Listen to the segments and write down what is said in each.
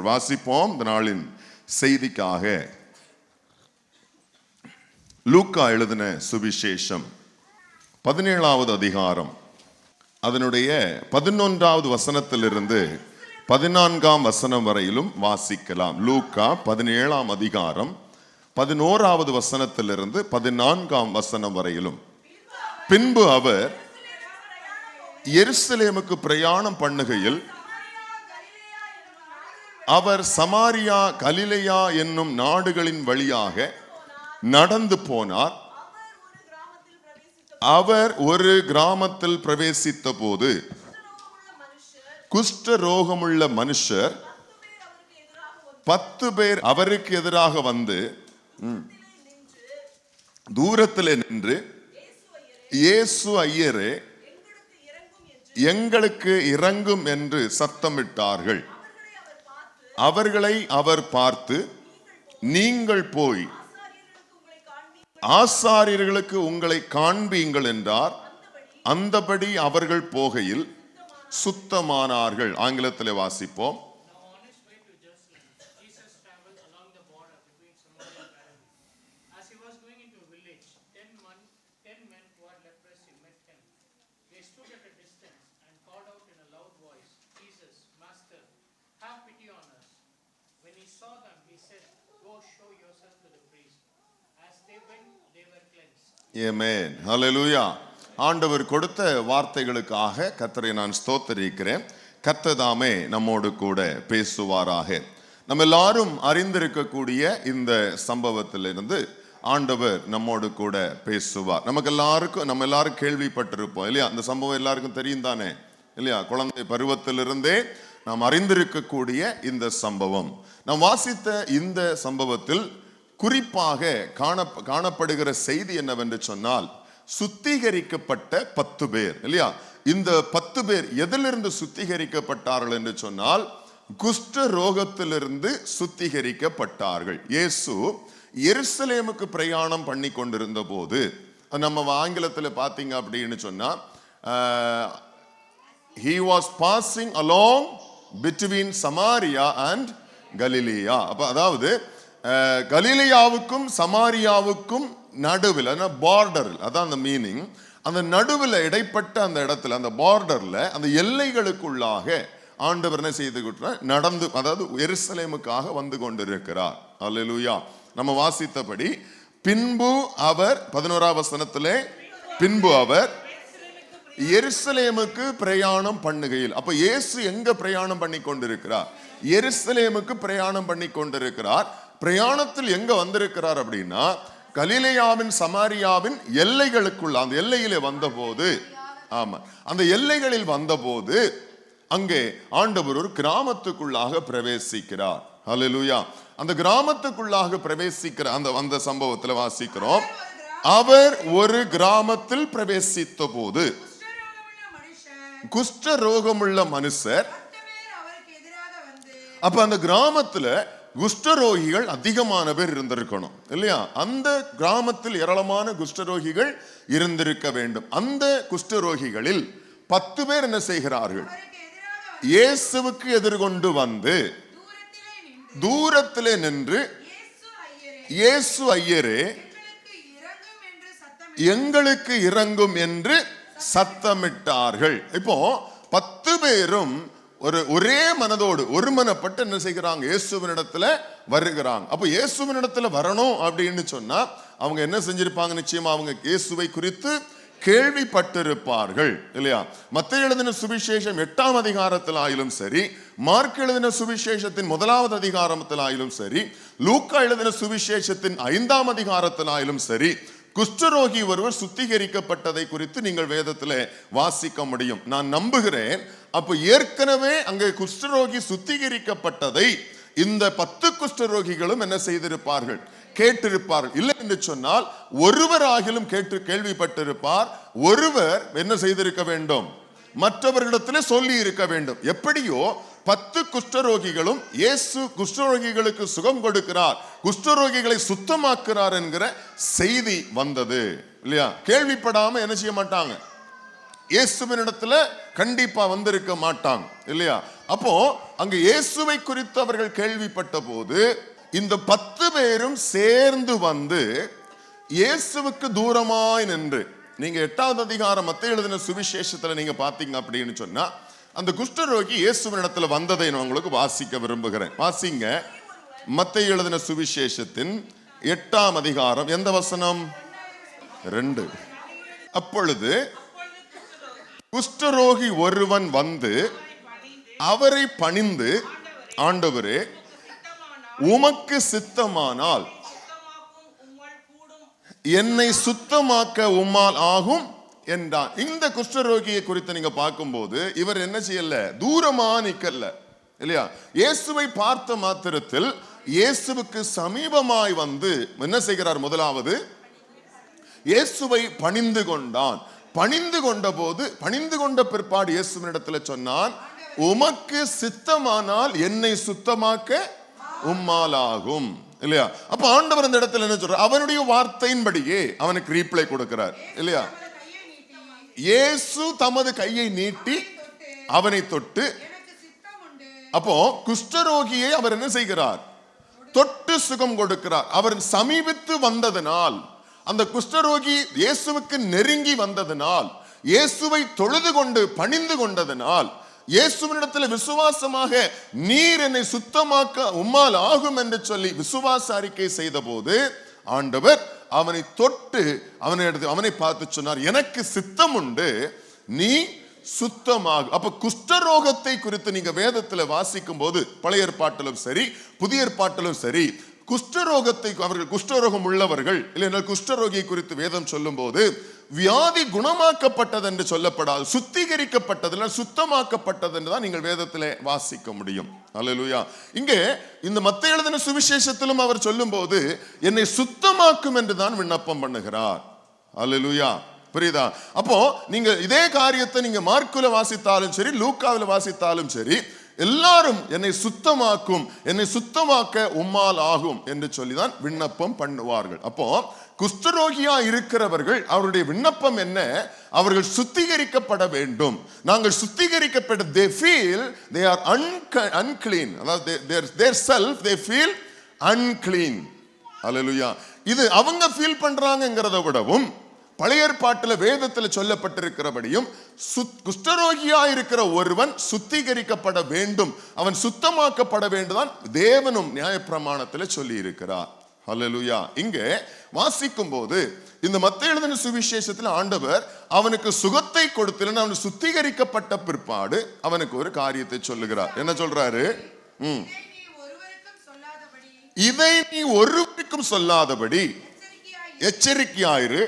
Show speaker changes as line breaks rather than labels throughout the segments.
வாசிப்போம் இந்த நாளின் செய்திக்காக. லூக்கா எழுதின சுவிசேஷம் 17வது அதிகாரம், அதனுடைய 11வது வசனத்திலிருந்து 14ஆம் வசனம் வரையிலும் வாசிக்கலாம். லூக்கா 17ஆம் அதிகாரம் 11வது வசனத்திலிருந்து 14ஆம் வசனம் வரையிலும். பின்பு அவர் எருசலேமுக்கு பிரயாணம் பண்ணுகையில் அவர் சமாரியா கலிலேயா என்னும் நாடுகளின் வழியாக நடந்து போனார். அவர் ஒரு கிராமத்தில் பிரவேசித்த போது குஷ்ட ரோகமுள்ள மனுஷர் 10 பேர் அவருக்கு எதிராக வந்து தூரத்தில் நின்று, இயேசு ஐயரே, எங்களுக்கு இறங்கும் என்று சத்தமிட்டார்கள். அவர்களை அவர் பார்த்து, நீங்கள் போய் ஆசாரியர்களுக்கு உங்களை காண்பீங்கள் என்றார். அந்தபடி அவர்கள் போகையில் சுத்தமானார்கள். ஆங்கிலத்தில் வாசிப்போம். ஆமென். ஹல்லேலூயா. ஆண்டவர் கொடுத்த வார்த்தைகளுக்காக கர்த்தரை நான் ஸ்தோத்திரிக்கிறேன். கர்த்தர் தாமே நம்மோடு கூட பேசுவாராக. நம்ம எல்லாரும் அறிந்திருக்கக்கூடிய இந்த சம்பவத்திலிருந்து ஆண்டவர் நம்மோடு கூட பேசுவார். நம்ம எல்லாரும் கேள்விப்பட்டிருப்போம் இல்லையா? அந்த சம்பவம் எல்லாருக்கும் தெரியும் தானே இல்லையா? குழந்தை பருவத்திலிருந்தே நாம் அறிந்திருக்கக்கூடிய இந்த சம்பவம். நாம் வாசித்த இந்த சம்பவத்தில் குறிப்பாக காணப்படுகிற செய்தி என்னவென்று சொன்னால், சுத்திகரிக்கப்பட்ட 10 பேர் இல்லையா? இந்த 10 பேர் எதிலிருந்து சுத்திகரிக்கப்பட்டார்கள் என்று சொன்னால், குஷ்ட ரோகத்திலிருந்து சுத்திகரிக்கப்பட்டார்கள். இயேசு எருசலேமுக்கு பிரயாணம் பண்ணி கொண்டிருந்த போது, நம்ம ஆங்கிலத்தில் பார்த்தீங்க அப்படின்னு சொன்னா, he was passing along between Samaria and Galilee. அப்ப அதாவது கலிலேயாவுக்கும் சமாரியாவுக்கும் நடுவில், பார்டரில், அதான் அந்த மீனிங். அந்த நடுவில் இடைப்பட்ட அந்த இடத்துல, அந்த பார்டர்ல, அந்த எல்லைகளுக்குள்ளாக ஆண்டவர் என்ன செய்து நடந்து, அதாவது எருசலேமுக்காக வந்து கொண்டிருக்கிறார். அல்லேலூயா. நம்ம வாசித்தபடி, பின்பு அவர் 11ஆம் வசனத்திலே, பின்பு அவர் எருசலேமுக்கு பிரயாணம் பண்ணுகையில். அப்ப இயேசு எங்க பிரயாணம் பண்ணி கொண்டிருக்கிறார்? எருசலேமுக்கு பிரயாணம் பண்ணி கொண்டிருக்கிறார். பிரயாணத்தில் எங்க வந்திருக்கிறார் அப்படின்னா, கலிலேயாவின் சமாரியாவின் எல்லைகளுக்குள்ள, அந்த எல்லையிலே வந்தபோது, ஆமா, அந்த எல்லைகளில் வந்தபோது அங்கே ஆண்டவர் ஒரு கிராமத்துக்குள்ளாக பிரவேசிக்கிறார். ஹல்லேலூயா. அந்த கிராமத்துக்குள்ளாக பிரவேசிக்கிற அந்த சம்பவத்தில் வாசிக்கிறோம். அவர் ஒரு கிராமத்தில் பிரவேசித்த போது குஷ்ட ரோகமுள்ள மனுஷர், அப்ப அந்த கிராமத்துல குஷ்டரோகிகள் அதிகமான பேர் இருந்திருக்கணும் இல்லையா? அந்த கிராமத்தில் ஏராளமான குஷ்டரோகிகள் இருந்திருக்க வேண்டும். அந்த குஷ்டரோகிகளில் 10 பேர் என்ன செய்கிறார்கள்? இயேசுவுக்கு எதிர்கொண்டு வந்து தூரத்திலே நின்று, இயேசு ஐயரே, எங்களுக்கு இறங்கும் என்று சத்தமிட்டார்கள். இப்போ 10 பேரும் ஒரே மனதோடு ஒருமனப்பட்டு என்ன செய்கிறாங்க? இயேசுவினிடத்துல வருகிறாங்க. அப்ப இயேசுவினிடத்துல வரணும் அப்படின்னு சொன்னா அவங்க என்ன செஞ்சிருப்பாங்க? நிச்சயமா அவங்க இயேசுவை குறித்து கேள்விப்பட்டிருப்பார்கள் இல்லையா? மத்தேயு எழுதின சுவிசேஷம் 8ஆம் அதிகாரத்தில் ஆயிலும் சரி, மார்க் எழுதின சுவிசேஷத்தின் 1வது அதிகாரத்தில் ஆயிலும் சரி, லூக்கா எழுதின சுவிசேஷத்தின் 5ஆம் அதிகாரத்தில் ஆயிலும் சரி, குஷ்டரோகி ஒருவர் சுத்திகரிக்கப்பட்டதை குறித்து நீங்கள் வேதத்தில் வாசிக்க முடியும். நான் நம்புகிறேன். அப்ப ஏற்கனவே அங்கே குஷ்டரோகி சுத்திகரிக்கப்பட்டதை இந்த 10 குஷ்டரோகிகளும் என்ன செய்திருப்பார்கள்? கேட்டிருப்பார்கள். இல்லை என்று சொன்னால் ஒருவராகிலும் கேள்விப்பட்டிருப்பார். ஒருவர் என்ன செய்திருக்க வேண்டும்? மற்றவர்களிடத்திலே சொல்லி இருக்க வேண்டும். எப்படியோ 10 குஷ்டரோகிகளும் இயேசு குஷ்டரோகிகளுக்கு சுகம் கொடுக்கிறார், குஷ்டரோகிகளை சுத்தமாக்குறார் என்கிற செய்தி வந்தது இல்லையா? கேள்விப்படாம என்ன செய்ய மாட்டாங்க? இயேசுவினிடத்துல கண்டிப்பா வந்திருக்க மாட்டாங்க இல்லையா? அப்போ அங்க இயேசுவை குறித்து அவர்கள் கேள்விப்பட்ட போது இந்த 10 பேரும் சேர்ந்து வந்து இயேசுவுக்கு தூரமாய் நின்று, நீங்க 8வது அதிகாரம் மத்தேயு எழுதின சுவிசேஷத்துல நீங்க பாத்தீங்க அப்படின்னு சொன்னா, அந்த குஷ்டரோகி இயேசுவின் இடத்துல வந்ததை நான் உங்களுக்கு வாசிக்க விரும்புகிறேன். வாசிங்க. மத்தேயு எழுதின சுவிசேஷத்தின் 8ஆம் அதிகாரம், எந்த வசனம்? 2. அப்பொழுது குஷ்டரோகி ஒருவன் வந்து அவரை பணிந்து, ஆண்டவரே உமக்கு சித்தமானால் என்னை சுத்தமாக்க உம்மால் ஆகும் என்றான். இந்த குஷ்டரோகியை குறித்து நீங்க பார்க்கும்போது இவர் என்ன செய்யல, தூரமா நிக்கல இல்லையா? இயேசுவை பார்த்த மாத்திரத்தில் இயேசுவுக்கு சமீபமாய் வந்து என்ன செய்கிறார்? முதலாவது இயேசுவை பணிந்து கொண்டான். பணிந்து கொண்ட போது, பணிந்து கொண்ட பிற்பாடு இயேசுவினிடத்துல சொன்னான், உமக்கு சித்தமானால் என்னை சுத்தமாக்க உம்மாலாகும் இல்லையா? அப்ப ஆண்டவர் அந்த இடத்துல என்ன சொல்றார்? அவனுடைய வார்த்தையின்படியே அவனுக்கு ரீப்ளை கொடுக்கிறார் இல்லையா? இயேசு தமது கையை நீட்டி அவனை தொட்டு, அப்போ குஷ்டரோகியை அவர் என்ன செய்கிறார்? தொட்டு சுகம் கொடுக்கிறார். அவர் சமீபித்து வந்ததனால், அந்த குஷ்டரோகி இயேசுவுக்கு நெருங்கி வந்ததனால், இயேசுவை தொழுது கொண்டு பணிந்து கொண்டதனால், இயேசுவினிடத்தில் விசுவாசமாக நீர் என்னை சுத்தமாக்க உம்மால் ஆகும் என்று சொல்லி விசுவாச அறிக்கை செய்த போது ஆண்டவர் அவனை தொட்டு அவனை பார்த்து சொன்னார், எனக்கு சித்தம் உண்டு, நீ சுத்தமாக. அப்ப குஷ்டரோகத்தை குறித்து நீங்க வேதத்துல வாசிக்கும் போது, பழைய ஏற்பாட்டிலும் சரி புதிய ஏற்பாட்டிலும் சரி, குஷ்டரோகத்தை அவர்கள் குஷ்டரோகம் உள்ளவர்கள் இல்லை, குஷ்டரோகியை குறித்து வேதம் சொல்லும் போது வியாதி குணமாக்கப்பட்டது என்று சொல்லப்படாது, சுத்திகரிக்கப்பட்டது, சுத்தமாக்கப்பட்டது என்று தான் நீங்கள் வேதத்திலே வாசிக்க முடியும். அல்லேலூயா. இங்கே இந்த மத்தேயு எழுதின சுவிசேஷத்திலும் அவர் சொல்லும் போது என்னை சுத்தமாக்கும் என்று தான் விண்ணப்பம் பண்ணுகிறார். அல்லேலூயா. புரியுதா? அப்போ நீங்க இதே காரியத்தை நீங்க மார்க்குல வாசித்தாலும் சரி, லூக்காவில் வாசித்தாலும் சரி, எல்லாரும் என்னை சுத்தமாக்கும், என்னை சுத்தமாக்க உம்மால் ஆகும் என்று சொல்லிதான் விண்ணப்பம் பண்ணுவார்கள். அப்போ குஷ்டரோகியா இருக்கிறவர்கள் அவருடைய விண்ணப்பம் என்ன? அவர்கள் சுத்திகரிக்கப்பட வேண்டும். நாங்கள் சுத்திகரிக்கப்பட்ட, they feel they are unclean, அதாவது their self they feel unclean. அல்லேலூயா. இது அவங்க ஃபீல் பண்றாங்கங்கிறத விடவும் பழைய ஏற்பாட்டில் வேதத்தில் சொல்லப்பட்டிருக்கிறபடியும் குஷ்டரோகியா இருக்கிற ஒருவன் சுத்திகரிக்கப்பட வேண்டும், அவன் சுத்தமாக்கப்பட வேண்டுதான் தேவனும் நியாயப்பிரமாணத்தில் சொல்லி இருக்கிறார். அல்லேலூயா. இங்கே வாசிக்கும் போது இந்த மத்தேயு எழுதின சுவிசேஷத்தில் ஆண்டவர் அவனுக்கு சுகத்தை கொடுத்தலன்னு, அவன் சுத்திகரிக்கப்பட்ட பிற்பாடு அவனுக்கு ஒரு காரியத்தை சொல்லுகிறார். என்ன சொல்றாரு? இதை நீ ஒருவருக்கும் சொல்லாதபடி எச்சரிக்கையாயிரு,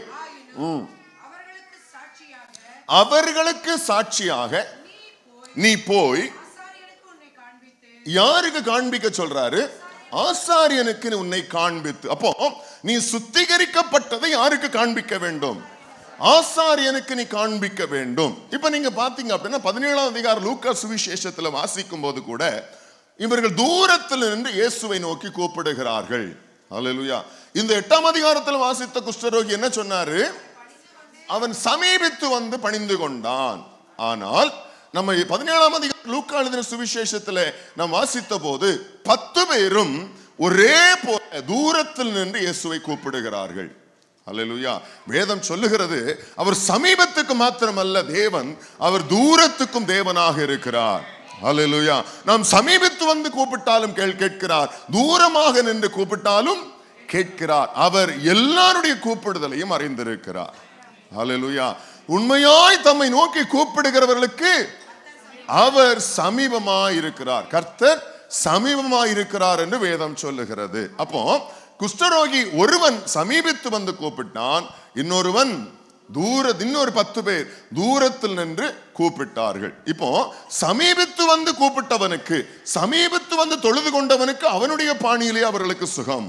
அவர்களுக்கு சாட்சியாக நீ போய். யாருக்கு காண்பிக்க சொல்றாரு? ஆசாரியனுக்கு உன்னை காண்பித்து. அப்போ நீ சுத்திகரிக்கப்பட்டதை யாருக்கு காண்பிக்க வேண்டும்? ஆசாரியனுக்கு நீ காண்பிக்க வேண்டும். இப்ப நீங்க பாத்தீங்க அப்படின்னா 17ஆம் அதிகாரம் லூக்கா சுவிசேஷத்துல வாசிக்கும் போது கூட இவர்கள் தூரத்தில் நின்று இயேசுவை நோக்கி கூப்பிடுகிறார்கள். அல்லேலூயா. இந்த 8ஆம் அதிகாரத்தில் வாசித்த குஷ்டரோகி என்ன சொன்னாரு? அவன் சமீபித்து வந்து பணிந்து கொண்டான். ஆனால் நம்ம 17ஆம் அதிகாரம் லூக்கா எழுதின சுவிசேஷத்துல நாம் வாசித்த போது 10 பேரும் ஒரே போல தூரத்தில் நின்று இயேசுவை கூப்பிடுகிறார்கள். அல்லேலூயா. வேதம் சொல்லுகிறது, அவர் சமீபத்துக்கு மாத்திரமல்ல தேவன், அவர் தூரத்துக்கும் தேவனாக இருக்கிறார். அல்லேலூயா. நாம் சமீபித்து வந்து கூப்பிட்டாலும் கேட்கிறார், தூரமாக நின்று கூப்பிட்டாலும் கேட்கிறார். அவர் எல்லாருடைய கூப்பிடுதலையும் அறிந்திருக்கிறார். அல்லேலூயா. உண்மையாய் தம்மை நோக்கி கூப்பிடுகிறவர்களுக்கு அவர் சமீபமாய் இருக்கிறார், கர்த்தர் சமீபமாய் இருக்கிறார் என்று வேதம் சொல்லுகிறது. அப்போ குஷ்டரோகி ஒருவன் சமீபித்து வந்து கூப்பிட்டான், இன்னொருவன் இன்னொரு 10 பேர் தூரத்தில் நின்று கூப்பிட்டார்கள். இப்போ சமீபித்து வந்து கூப்பிட்டவனுக்கு, சமீபித்து வந்து தொழுது கொண்டவனுக்கு அவனுடைய பாணியிலே அவர்களுக்கு சுகம்.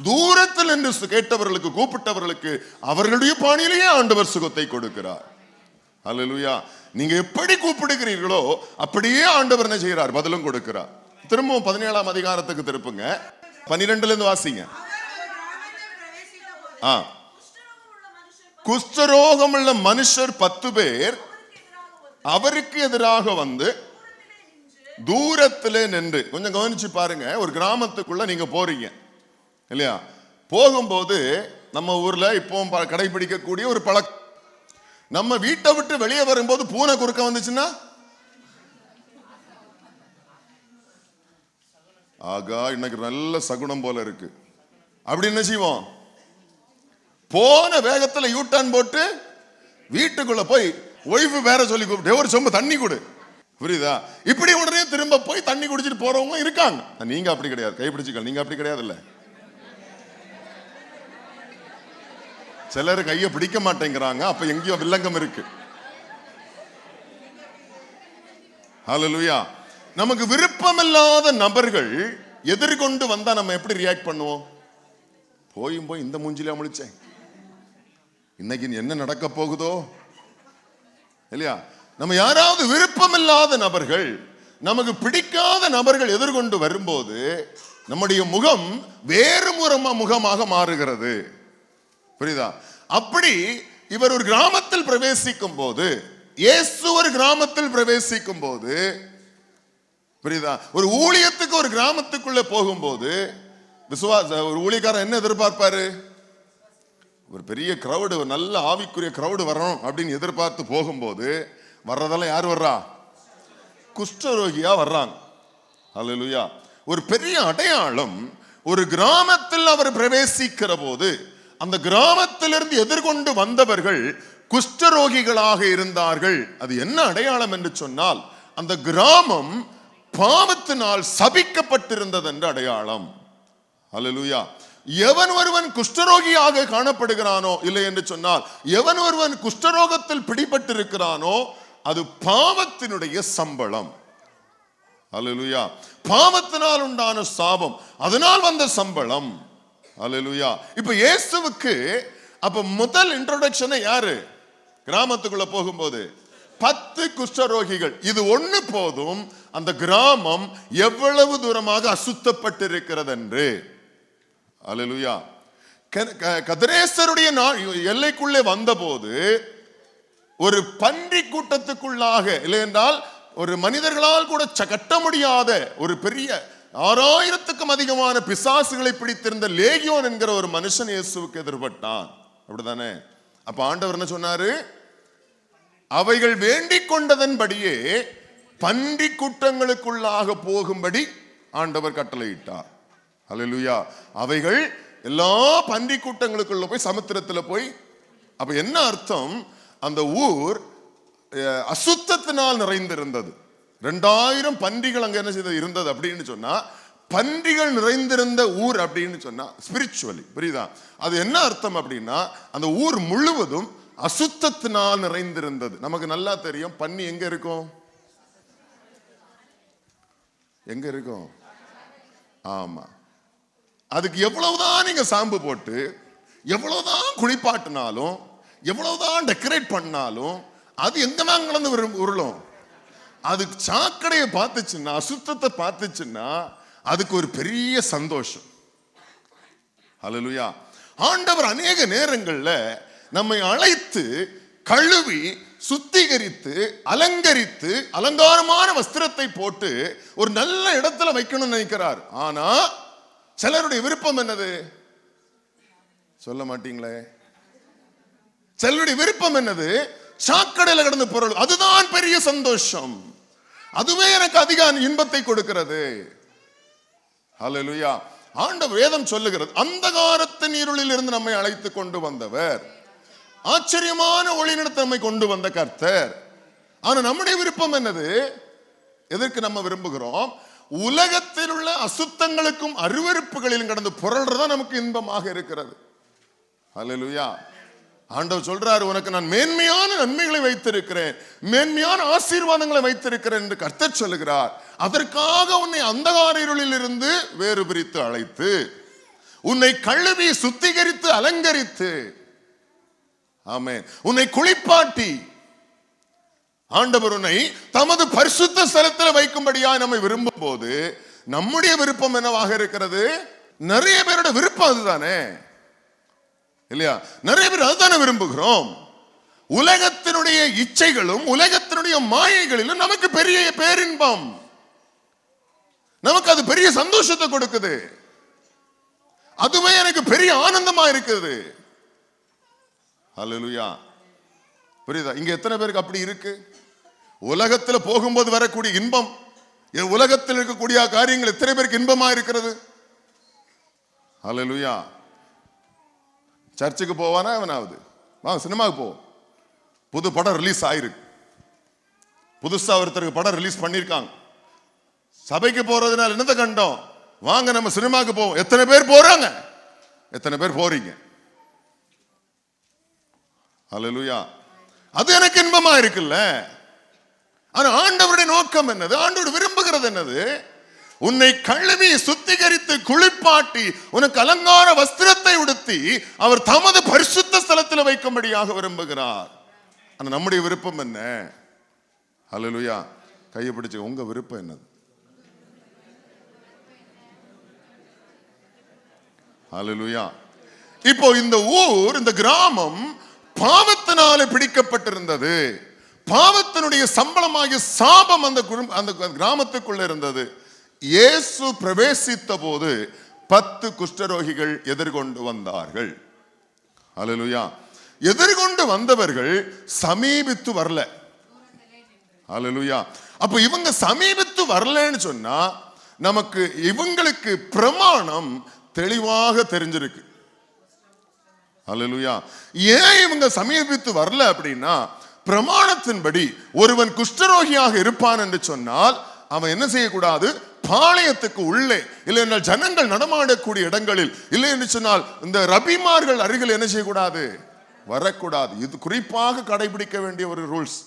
தூரத்தில் நின்று கேட்டவர்களுக்கு, கூப்பிட்டவர்களுக்கு அவர்களுடைய பாணியிலேயே ஆண்டவர் சுகத்தை கொடுக்கிறார். அல்லேலூயா. நீங்க எப்படி கூப்பிடுகிறீர்களோ அப்படியே ஆண்டவர் என்ன செய்கிறார்? பதிலும் கொடுக்கிறார். திரும்பவும் 17ஆம் அதிகாரத்துக்கு திருப்புங்க, 12ல இருந்து வாசிங்க. குஷ்டரோகம் உள்ள மனுஷர் 10 பேர் அவருக்கு எதிராக வந்து தூரத்திலே நின்று. கொஞ்சம் கவனிச்சு பாருங்க. ஒரு கிராமத்துக்குள்ள நீங்க போறீங்க இல்லையா? போகும்போது நம்ம ஊர்ல இப்போ கடைபிடிக்கக்கூடிய ஒரு பழக்கம், நம்ம வீட்டை விட்டு வெளியே வரும்போது பூனை குறுக்க வந்துச்சுன்னா ஆகா இன்னைக்கு நல்ல சகுனம் போல இருக்கு அப்படி என்ன செய்வோம்? போன வேகத்துல யூ டர்ன் போட்டு வீட்டுக்குள்ள போய் ஒய்ஃபு வேற சொல்லி கூப்பிட்டு ஒரு சொம்பு தண்ணி கொடு, புரியுதா? இப்படி உடனே திரும்ப போய் தண்ணி குடிச்சிட்டு போறவங்க இருக்காங்க. நீங்க அப்படி கிடையாது, கைப்பிடிச்சுக்க. நீங்க அப்படி கிடையாது இல்ல. சிலர் கையை பிடிக்க மாட்டேங்கிறாங்க, அப்ப எங்கேயோ வில்லங்கம் இருக்கு. ஹல்லேலூயா. நமக்கு விருப்பமில்லாத நபர்கள் எதிர்கொண்டு வந்தா நம்ம எப்படி ரியாக்ட் பண்ணுவோம்? போய் இந்த மூஞ்சில முழிச்சேன், இன்னைக்கு என்ன நடக்க போகுதோ இல்லையா? நம்ம யாராவது விருப்பமில்லாத நபர்கள், நமக்கு பிடிக்காத நபர்கள் எதிர்கொண்டு வரும்போது நம்முடைய முகம் வேறு முகமாக மாறுகிறது, புரியுதா? அப்படி இவர் ஒரு கிராமத்தில் பிரவேசிக்கும் போது, இயேசு ஒரு கிராமத்தில் பிரவேசிக்கும் போது, புரியுதா? ஒரு ஊழியத்துக்கு ஒரு கிராமத்துக்குள்ள போகும்போது ஒரு ஊழியக்காரன் என்ன எதிர்பார்ப்பாரு? ஒரு பெரிய கிரௌடு, ஒரு நல்ல ஆவிக்குரிய கிரௌடு வரணும் அப்படின்னு எதிர்பார்த்து போகும்போது வர்றதெல்லாம் யார் வர்றா? குஷ்டரோகியா வர்றாங்க. ஹல்லேலூயா. ஒரு பெரிய அடையாளம். ஒரு கிராமத்தில் அவர் பிரவேசிக்கிற போது அந்த கிராமத்திலிருந்து எதிர்கொண்டு வந்தவர்கள் குஷ்டரோகிகளாக இருந்தார்கள். அது என்ன அடையாளம் என்று சொன்னால், அந்த கிராமம் பாவத்தினால் சபிக்கப்பட்டிருந்தது என்று அடையாளம். ஹல்லேலூயா. எவன் ஒருவன் குஷ்டரோகியாக காணப்படுகிறானோ, இல்லை என்று சொன்னால் எவன் ஒருவன் குஷ்டரோகத்தில் பிடிபட்டிருக்கிறானோ அது பாவத்தினுடைய சம்பளம். ஹல்லேலூயா. பாவத்தினால் உண்டான சாபம், அதனால் வந்த சம்பளம். ஹல்லேலூயா. இப்ப இயேசுவுக்கு அப்ப முதல் இன்ட்ரோடக்ஷன் யாரு? கிராமத்துக்குள்ள போகும்போது 10 குஷ்டரோகிகள். இது ஒண்ணு போதும் அந்த கிராமம் எவ்வளவு தூரமாக அசுத்தப்பட்டிருக்கிறது என்று. ஹல்லேலூயா. கதிரேசருடைய எல்லைக்குள்ளே வந்தபோது ஒரு பன்றி கூட்டத்துக்குள்ளாக, இல்லை என்றால் ஒரு மனிதர்களால் கூட கட்ட முடியாத ஒரு பெரிய 6000க்கும் அதிகமான பிசாசுகளை பிடித்திருந்த லேகியோன் என்கிற ஒரு மனுஷன் இயேசுவுக்கு எதிர்பட்டான். அப்படிதானே? அப்ப ஆண்டவர் என்ன சொன்னாரு? அவைகள் வேண்டிக் கொண்டதன்படியே பன்றி கூட்டங்களுக்குள்ளாக போகும்படி ஆண்டவர் கட்டளையிட்டார். ஹல்லேலூயா. அவைகள் எல்லா பன்றி கூட்டங்களுக்குள்ள போய் சமுத்திரத்தில் போய், அப்ப என்ன அர்த்தம்? அந்த ஊர் அசுத்தத்தினால் நிறைந்திருந்தது. 2000 பன்றிகள் அங்க என்ன செய்தது இருந்தது அப்படின்னு சொன்னா, பன்றிகள் நிறைந்திருந்த ஊர் அப்படின்னு சொன்னா ஸ்பிரிச்சுவலி, புரியுதா? அது என்ன அர்த்தம் அப்படின்னா, அந்த ஊர் முழுவதும் அசுத்தத்தினால் நிறைந்திருந்தது. நமக்கு நல்லா தெரியும் பன்னி எங்க இருக்கும்? எங்க இருக்கும்? ஆமா. அதுக்கு எவ்வளவுதான் நீங்க சாம்பு போட்டு, எவ்வளவுதான் குளிப்பாட்டினாலும், எவ்வளவுதான் டெக்கரேட் பண்ணாலும் அது எங்க தான் கலந்து உருளும். அதுக்கு சாக்கடையை பார்த்துச்சுன்னா, அசுத்தத்தை பார்த்துச்சுன்னா அதுக்கு ஒரு பெரிய சந்தோஷம். ஹல்லேலூயா. ஆண்டவர் அநேக நேரங்கள்ல நம்மை அழைத்து கழுவி சுத்திகரித்து அலங்கரித்து அலங்காரமான வஸ்திரத்தை போட்டு ஒரு நல்ல இடத்துல வைக்கணும்னு நினைக்கிறார். ஆனா சிலருடைய விருப்பம் என்னது? சொல்ல மாட்டீங்களே. சிலருடைய விருப்பம் என்னது? சாக்கடையில் கிடந்து பொருள், அதுதான் பெரிய சந்தோஷம், அதுவே எனக்கு அதிக இன்பத்தை கொடுக்கிறது. ஹல்லேலூயா. ஆண்டவர் வேதம் சொல்லுகிறது, அந்தகாரத்தின் இருளில் இருந்து நம்மை அழைத்து கொண்டு வந்தவர், ஆச்சரியமான ஒளியினிடத்தை நம்மை கொண்டு வந்த கர்த்தர். ஆனா நம்முடைய விருப்பம் என்னது? எதற்கு நம்ம விரும்புகிறோம்? உலகத்தில் உள்ள அசுத்தங்களுக்கும் அருவருப்புகளிலும் கடந்து புரள்றதா நமக்கு இன்பமாக இருக்கிறது. ஹல்லேலூயா. ஆண்டவர் சொல்றாரு, உனக்கு நான் மேன்மையான நன்மைகளை வைத்திருக்கிறேன், மேன்மையான ஆசீர்வாதங்களை வைத்திருக்கிறேன் என்று கர்த்தர் சொல்லுகிறார். அதற்காக உன்னை அந்தகார இருளில் இருந்து வேறு பிரித்து அழைத்து, உன்னை கழுவி சுத்திகரித்து அலங்கரித்து, ஆமென், உன்னை குளிப்பாட்டி, ஆண்டவர் உன்னை தமது பரிசுத்த ஸ்தலத்தில் வைக்கும்படியாக நம்மை விரும்பும் போது நம்முடைய விருப்பம் என்னவாக இருக்கிறது? நிறைய பேரோட விருப்பம் அதுதானே இல்லையா? நிறைய பேர் அதுதானே விரும்புகிறோம். உலகத்தினுடைய இச்சைகளும் உலகத்தினுடைய மாயைகளிலும் நமக்கு பெரிய பேரின்பம். நமக்கு அது பெரிய சந்தோஷத்தை கொடுக்குது. அதுவே எனக்கு பெரிய ஆனந்தமா இருக்குது. ஹல்லேலூயா. புரியுதா? இங்க எத்தனை பேருக்கு அப்படி இருக்கு? உலகத்துல போகும்போது வரக்கூடிய இன்பம், உலகத்தில் இருக்கக்கூடிய காரியங்கள் எத்தனை பேருக்கு இன்பமா இருக்கிறது? ஹல்லேலூயா. சர்ச்சுக்கு போவானா அவனாவது? வா சினிமாவுக்கு போ. புது படம் ரிலீஸ் ஆயிருக்கு, புதுசா ஒருத்தருக்கு படம் ரிலீஸ் பண்ணிருக்காங்க. சபைக்கு போறதுனால என்னத்தை கண்டோம்? வாங்க நம்ம சினிமாவுக்கு போவோம். எத்தனை பேர் போறாங்க? எத்தனை பேர் போறீங்க? ஹல்லேலூயா. அது எனக்கு இன்பமா இருக்குல்ல. ஆனா ஆண்டவருடைய நோக்கம் என்னது? ஆண்டவர் விரும்புகிறது என்னது? உன்னை கழுவி சுத்திகரித்து குளிப்பாட்டி உனக்கு அலங்கார வஸ்திரத்தை உடுத்தி அவர் தமது பரிசுத்த ஸ்தலத்தில் வைக்கும்படியாக விரும்புகிறார். ஆனா நம்முடைய விருப்பம் என்ன? ஹல்லேலூயா. கையை பிடிச்சு உங்க விருப்பம் என்னது? ஹல்லேலூயா. இப்போ இந்த ஊர், இந்த கிராமம் பாவத்தினாலே பிடிக்கப்பட்டிருந்தது. பாவத்தினுடைய சம்பளமாகிய சாபம் அந்த கிராமத்துக்குள்ள இருந்தது. இயேசு பிரவேசித்த போது 10 குஷ்டரோகிகள் எதிர்கொண்டு வந்தார்கள். ஹல்லேலூயா. எதிர்கொண்டு வந்தவர்கள் சமீபித்து வரல. ஹல்லேலூயா. அப்ப இவங்க சமீபித்து வரலன்னு சொன்னா நமக்கு இவங்களுக்கு பிரமாணம் தெளிவாக தெரிஞ்சிருக்கு. ஹல்லேலூயா. ஏன் இவங்க சமீபித்து வரல அப்படின்னா, பிரமாணத்தின்படி ஒருவன் குஷ்டரோகியாக இருப்பான் என்று சொன்னால் அவன் என்ன செய்யக்கூடாது? பாளையத்துக்கு உள்ளே, இல்லை என்றால் ஜனங்கள் நடமாடக்கூடிய இடங்களில், இல்லை என்று சொன்னால் இந்த ரபிமார்கள் அருகில் என்ன செய்யக்கூடாது? வரக்கூடாது. இது குறிப்பாக கடைபிடிக்க வேண்டிய ஒரு ரூல்ஸ்.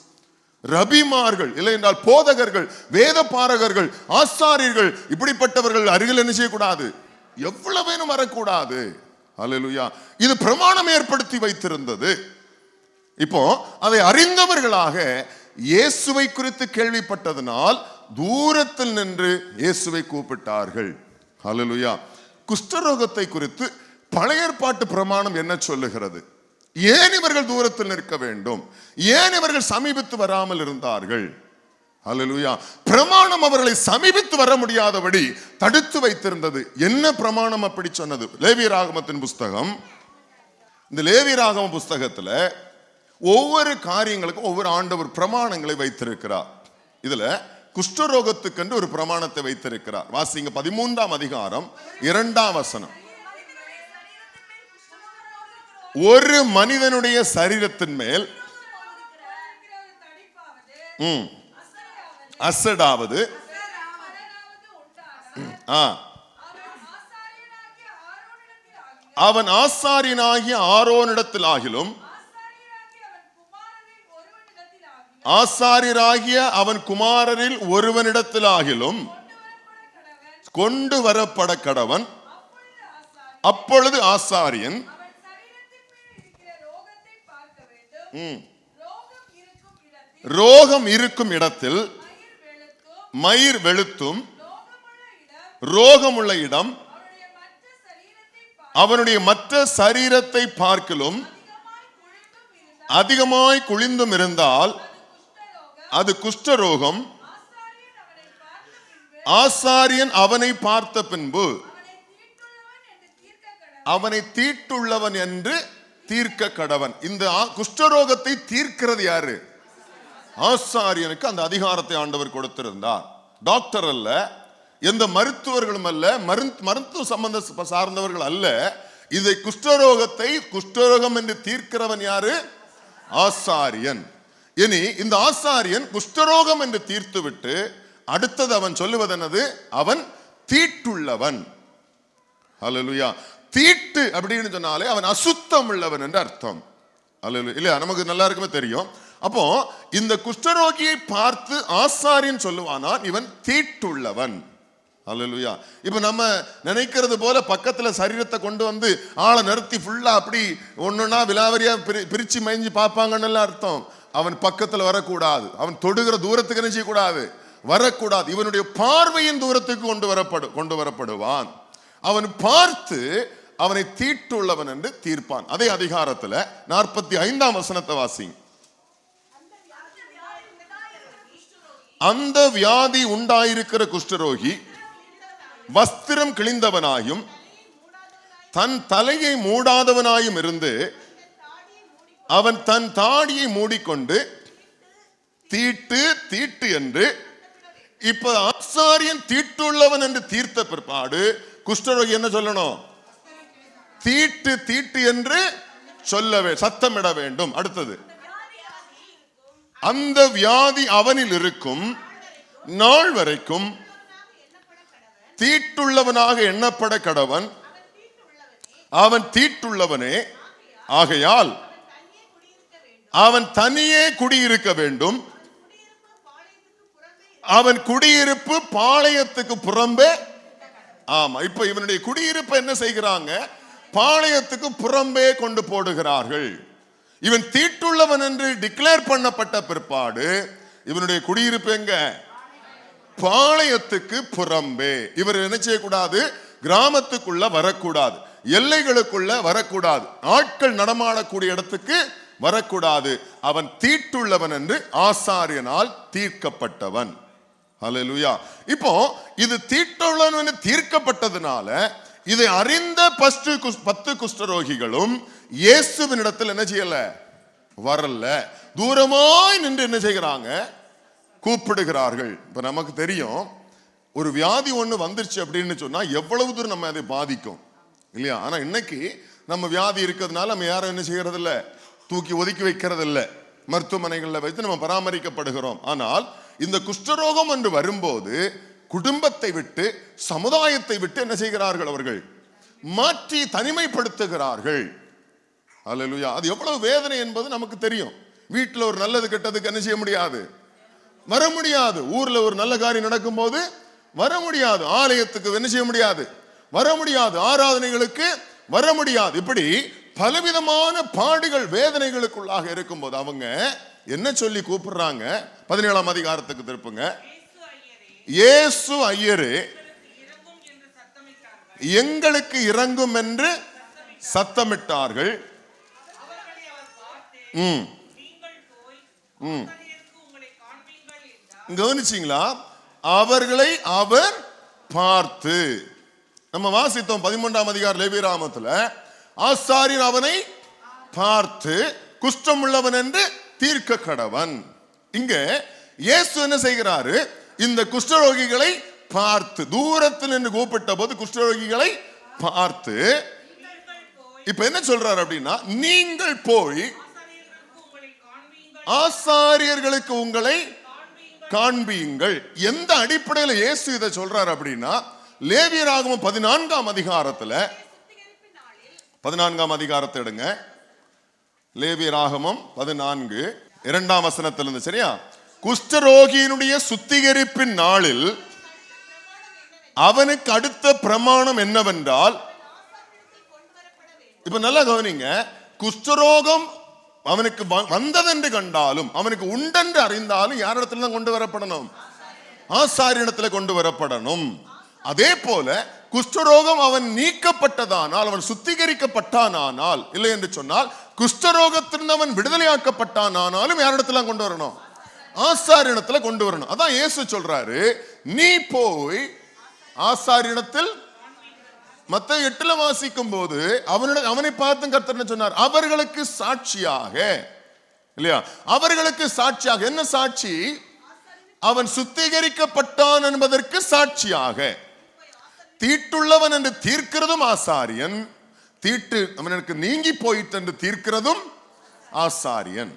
ரபிமார்கள், இல்லை என்றால் போதகர்கள், வேத பாரகர்கள், ஆசாரியர்கள், இப்படிப்பட்டவர்கள் அருகில் என்ன செய்யக்கூடாது? எவ்வளவேனும் வரக்கூடாது. ஹல்லேலூயா. இது பிரமாணம் ஏற்படுத்தி வைத்திருந்தது. இப்போ அதை அறிந்தவர்களாக இயேசுவை குறித்து கேள்விப்பட்டதனால் தூரத்தில் நின்று இயேசுவை கூப்பிட்டார்கள். ஹல்லேலூயா. குஷ்டரோகத்தை குறித்து பழைய ஏற்பாட்டு பிரமாணம் என்ன சொல்லுகிறது? ஏன் இவர்கள் தூரத்தில் நிற்க வேண்டும்? ஏன் இவர்கள் சமீபித்து வராமல் இருந்தார்கள்? ஹல்லேலூயா. பிரமாணம் அவர்களை சமீபித்து வர முடியாதபடி தடுத்து வைத்திருந்தது. என்ன பிரமாணம் அப்படி சொன்னது? லேவியராகமத்தின் புஸ்தகம். இந்த லேவியராகம புஸ்தகத்துல ஒவ்வொரு காரியங்களுக்கும் ஒவ்வொரு ஆண்டவர் பிரமாணங்களை வைத்திருக்கிறார். இதுல குஷ்டரோகத்துக்கு என்று ஒரு பிரமாணத்தை வைத்திருக்கிறார். வாசிங்க 13ஆம் அதிகாரம் 2ஆம் வசனம். ஒரு மனிதனுடைய சரீரத்தின் மேல் அசடாவது அவன் ஆசாரியனாகிய ஆரோனிடத்தில் ஆகிலும், ஆசாரியராகிய அவன் குமாரரில் ஒருவனிடத்தில் ஆகிலும் கொண்டு வரப்பட கடவன். அப்பொழுது ஆசாரியன் ரோகம் இருக்கும் இடத்தில் மயிர் வெளுத்தும் ரோகமுள்ள இடம் அவனுடைய மற்ற சரீரத்தை பார்க்கிலும் அதிகமாய் குளிந்தும் இருந்தால் அது குஷ்டரோகம். ஆசாரியன் அவனை பார்த்த பின்பு அவனை தீட்டுள்ளவன் என்று தீர்க்க கடவன். இந்த குஷ்டரோகத்தை தீர்க்கிறது யாரு? ஆசாரியனுக்கு அந்த அதிகாரத்தை ஆண்டவர் கொடுத்திருந்தார். டாக்டர் அல்ல, எந்த மருத்துவர்களும் அல்ல, மருத்துவ சம்பந்த சார்ந்தவர்கள் அல்ல. இதை குஷ்டரோகத்தை குஷ்டரோகம் என்று தீர்க்கிறவன் யாரு? ஆசாரியன். இனி இந்த ஆசாரியன் குஷ்டரோகம் என்று தீர்த்து விட்டு அடுத்தது அவன் சொல்லுவது என்னது? அவன் தீட்டுள்ளவன். ஹல்லேலூயா. தீட்டு அப்படின்னு சொன்னாலே அவன் அசுத்தம் உள்ளவன் என்று அர்த்தம். ஹல்லேலூயா. இல்லையா? நமக்கு நல்லா இருக்குமே தெரியும். அப்போ இந்த குஷ்டரோகியை பார்த்து ஆசாரியன் சொல்லுவானா இவன் தீட்டுள்ளவன். ஹல்லேலூயா. இப்ப நம்ம நினைக்கிறது போல பக்கத்துல சரீரத்தை கொண்டு வந்து ஆளை நிறுத்தி ஃபுல்லா அப்படி ஒண்ணுன்னா விலாவரியா பிரிச்சு மேய்ஞ்சி பார்ப்பாங்கன்னு அர்த்தம். அவன் பக்கத்துல வரக்கூடாது. அவன் தொடுகிற தூரத்துக்கு என்ன செய்யக்கூடாது? வரக்கூடாது. இவனுடைய பார்வையின் தூரத்துக்கு கொண்டு வரப்படுவான். அவன் பார்த்து அவனை தீட்டுள்ளவன் என்று தீர்ப்பான். அதே அதிகாரத்துல 45ஆம் வசனத்தை வாசிங்க. அந்த வியாதி உண்டாயிருக்கிற குஷ்டரோகி வஸ்திரம் கிழிந்தவனாயும் தன் தலையை மூடாதவனாயும் இருந்து அவன் தன் தாடியை மூடிக்கொண்டு தீட்டு தீட்டு என்று, இப்ப ஆசாரியன் தீட்டுள்ளவன் என்று தீர்த்த பிற்பாடு குஷ்டரோகி என்ன சொல்லணும்? தீட்டு தீட்டு என்று சொல்லவே சத்தமிட வேண்டும். அடுத்தது, அந்த வியாதி அவனில் இருக்கும் நாள் வரைக்கும் தீட்டுள்ளவனாக எண்ணப்பட கடவன். அவன் தீட்டுள்ளவனே ஆகையால் அவன் தனியே குடியிருக்க வேண்டும். அவன் குடியிருப்பு பாளையத்துக்கு புறம்பே. ஆமா, இப்ப இவனுடைய குடியிருப்பு என்ன செய்கிறாங்க? பாளையத்துக்கு புறம்பே கொண்டு போடுகிறார்கள். இவன் தீட்டுள்ளவன் என்று டிக்ளேர் பண்ணப்பட்ட பிற்பாடு இவனுடைய குடியிருப்பு எங்க? பாளையத்துக்கு புறம்பே. இவர் என்ன செய்யக்கூடாது? கிராமத்துக்குள்ள வரக்கூடாது, எல்லைகளுக்குள்ள வரக்கூடாது, ஆட்கள் நடமாடக்கூடிய இடத்துக்கு வரக்கூடாது. அவன் தீட்டுள்ளவன் என்று ஆசாரியனால் தீர்க்கப்பட்டவன். ஹல்லேலூயா. இப்போ இது தீட்டுள்ளவன் தீர்க்கப்பட்டதுனால இதை அறிந்த 10 குஷ்டரோகிகளும் இயேசுவினிடத்தில் என்ன செய்யல? வரல. தூரமாய் நின்று என்ன செய்கிறாங்க? கூப்பிடுகிறார்கள். இப்ப நமக்கு தெரியும், ஒரு வியாதி ஒண்ணு வந்துருச்சு அப்படின்னு சொன்னா எவ்வளவு தூரம் நம்ம அதை பாதிக்கும் இல்லையா? ஆனா இன்னைக்கு நம்ம வியாதி இருக்கிறதுனால நம்ம யாரும் என்ன செய்யறது இல்ல, தூக்கி ஒதுக்கி வைக்கிறது இல்ல, மருத்துவமனைகளில் வைத்து நம்ம பராமரிக்கப்படுகிறோம். ஆனால் இந்த குஷ்டரோகம் என்று வரும்போது குடும்பத்தை விட்டு சமுதாயத்தை விட்டு என்ன செய்கிறார்கள்? அவர்கள் மாற்றி தனிமைப்படுத்துகிறார்கள். அல்லேலூயா. அது எவ்வளவு வேதனை என்பது நமக்கு தெரியும். வீட்டில் ஒரு நல்லது கெட்டதுக்கு என்ன செய்ய முடியாது? வர முடியாது. ஊர்ல ஒரு நல்ல காரியம் நடக்கும் போது வர முடியாது. ஆலயத்துக்கு என்ன செய்ய முடியாது? வர முடியாது. ஆராதனைகளுக்கு வர முடியாது. இப்படி பலவிதமான பாடுகள் வேதனைகளுக்குள்ளாக இருக்கும்போது அவங்க என்ன சொல்லி கூப்பிடுறாங்க? 17ஆம் அதிகாரத்துக்கு திருப்புங்க. இயேசு ஐயரே எங்களுக்கு இறங்கும் என்று சத்தமிட்டார்கள். கவனிச்சீங்களா? அவர்களை அவர் பார்த்து, நம்ம வாசித்தோம் 13ஆம் அதிகாரம் லேவியராகமத்துல, ஆசாரியர் அவனை பார்த்து குஷ்டம் உள்ளவன் என்று தீர்க்க கடவன். இங்க இயேசு என்ன செய்கிறாரு? இந்த குஷ்டரோகிகளை பார்த்து, தூரத்தில் நின்று கூப்பிட்ட போது குஷ்டரோகிகளை பார்த்து இப்ப என்ன சொல்றாரு அப்படின்னா, நீங்கள் போய் ஆசாரியர்களுக்கு உங்களை காண்பியுங்கள். எந்த அடிப்படையில் இயேசு இதை சொல்றாரு அப்படின்னா, லேவியராகமம் 14ஆம் அதிகாரத்துல, 14ஆம் அதிகாரத்தை எடுங்க. லேவியராகமம் 14 2ஆம் வசனத்திலிருந்து, சரியா? குஷ்டரோகியினுடைய சுத்திகரிப்பின் நாளில் அவனுக்கு அடுத்த பிரமாணம் என்னவென்றால், இப்ப நல்லா கவனிங்க, குஷ்டரோகம் அவனுக்கு வந்ததென்று கண்டாலும், அவனுக்கு உண்டென்று அறிந்தாலும் யாரிடத்துல தான் கொண்டு வரப்படணும்? ஆசாரியனிடத்துல கொண்டு வரப்படணும். அதே போல குஷ்டரோகம் அவன் நீக்கப்பட்டதானால், அவன் சுத்திகரிக்கப்பட்டானால், இல்லை என்று சொன்னால் குஷ்டரோகத்திலிருந்து அவன் விடுதலையாக்கப்பட்டானாலும் யாரிடத்துல கொண்டு வரணும்? ஆசாரியனிடத்துல கொண்டு வரணும். அதான் இயேசு சொல்றாரு, நீ போய் ஆசாரியனிடத்தில். மத்தேயு 8ல வாசிக்கும் போது அவனை பார்த்து கர்த்தர் என்ன சொன்னார்? அவர்களுக்கு சாட்சியாக, இல்லையா? அவர்களுக்கு சாட்சியாக. என்ன சாட்சி? அவன் சுத்திகரிக்கப்பட்டான் என்பதற்கு சாட்சியாக. தீட்டுள்ளவன் என்று தீர்க்கிறதும் ஆசாரியன், தீட்டு அவனுக்கு நீங்கி போயிட்டு என்று தீர்க்கிறதும் ஆசாரியன்.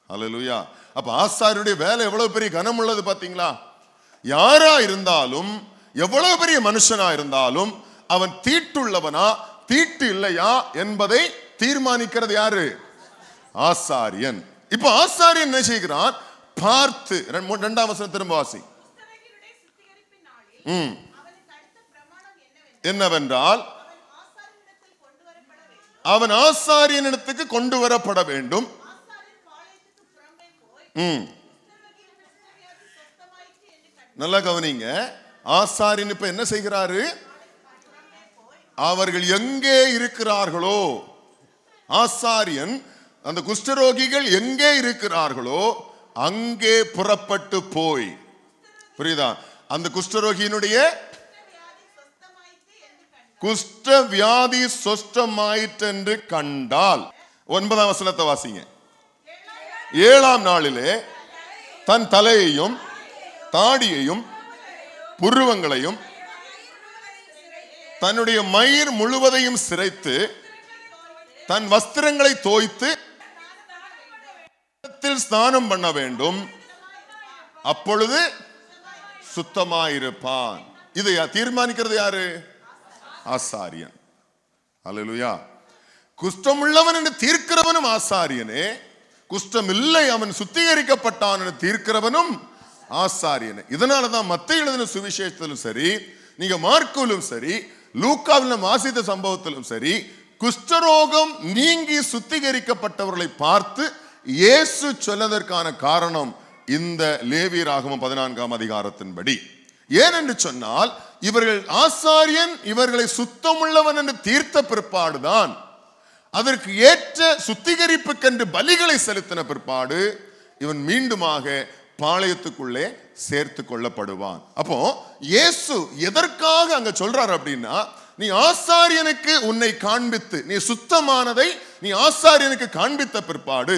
அல்லேலூயா. அப்ப ஆசாரியருடைய வேலை எவ்வளவு பெரிய கனம் உள்ளது பாத்தீங்களா? யாரா இருந்தாலும், எவ்வளவு பெரிய மனுஷனா இருந்தாலும், அவன் தீட்டுள்ளவனா தீட்டு இல்லையா என்பதை தீர்மானிக்கிறது யாரு? ஆசாரியன். இப்ப ஆசாரியன் என்ன செய்கிறான்? பார்த்து. 2ஆம் வசனம் திரும்ப வாசி. என்னவென்றால், அவன் ஆசாரியனிடத்துக்கு கொண்டு வரப்பட வேண்டும். நல்லா கவனிங்க. ஆசாரியன் இப்ப என்ன செய்கிறாரு? அவர்கள் எங்கே இருக்கிறார்களோ, ஆசாரியன் அந்த குஷ்டரோகிகள் எங்கே இருக்கிறார்களோ அங்கே புறப்பட்டு போய், புரியுதா? அந்த குஷ்டரோகியினுடைய குஷ்ட வியாதி சொஸ்டமாயிற்றென்று கண்டால், 9ஆம் வசனத்தை வாசிங்க. 7ஆம் நாளிலே தன் தலையையும் தாடியையும் புருவங்களையும் தன்னுடைய மயிர் முழுவதையும் சிரைத்து தன் வஸ்திரங்களை தோய்த்து ஸ்நானம் பண்ண வேண்டும், அப்பொழுது சுத்தமாயிருப்பான். இதை தீர்மானிக்கிறது யாரு? ஆசாரியன். அல்லேலூயா. குஷ்டமுள்ளவன் என்று தீர்க்கிறவனும் ஆசாரியனே, குஷ்டம் இல்லை அவன் சுத்திகரிக்கப்பட்டான் என்று தீர்க்கிறவனும் ஆசாரியனே. இதனாலதான் மத்தேயு எழுதின சுவிசேஷத்திலும் சரி, நீங்க மார்க்கிலும் சரி, லூக்காவில் வாசித்த சம்பவத்திலும் சரி, குஷ்டரோகம் நீங்கி சுத்திகரிக்கப்பட்டவர்களை பார்த்து இயேசு சொன்னதற்கான காரணம் இந்த லேவியராகமம் 14ஆம் அதிகாரத்தின்படி. ஏனென்று சொன்னால், இவர்கள் ஆசாரியன் இவர்களை சுத்தமுள்ளவன் என்று தீர்த்த பிற்பாடுதான், அதற்கு ஏற்ற சுத்திகரிப்புக்கென்று பலிகளை செலுத்தின பிற்பாடு இவன் மீண்டுமாக பாளையத்துக்குள்ளே சேர்த்து கொள்ளப்படுவான். அப்போ இயேசு எதற்காக அங்க சொல்றாரு அப்படின்னா, நீ ஆசாரியனுக்கு உன்னை காண்பித்து, நீ சுத்தமானதை நீ ஆசாரியனுக்கு காண்பித்த பிற்பாடு,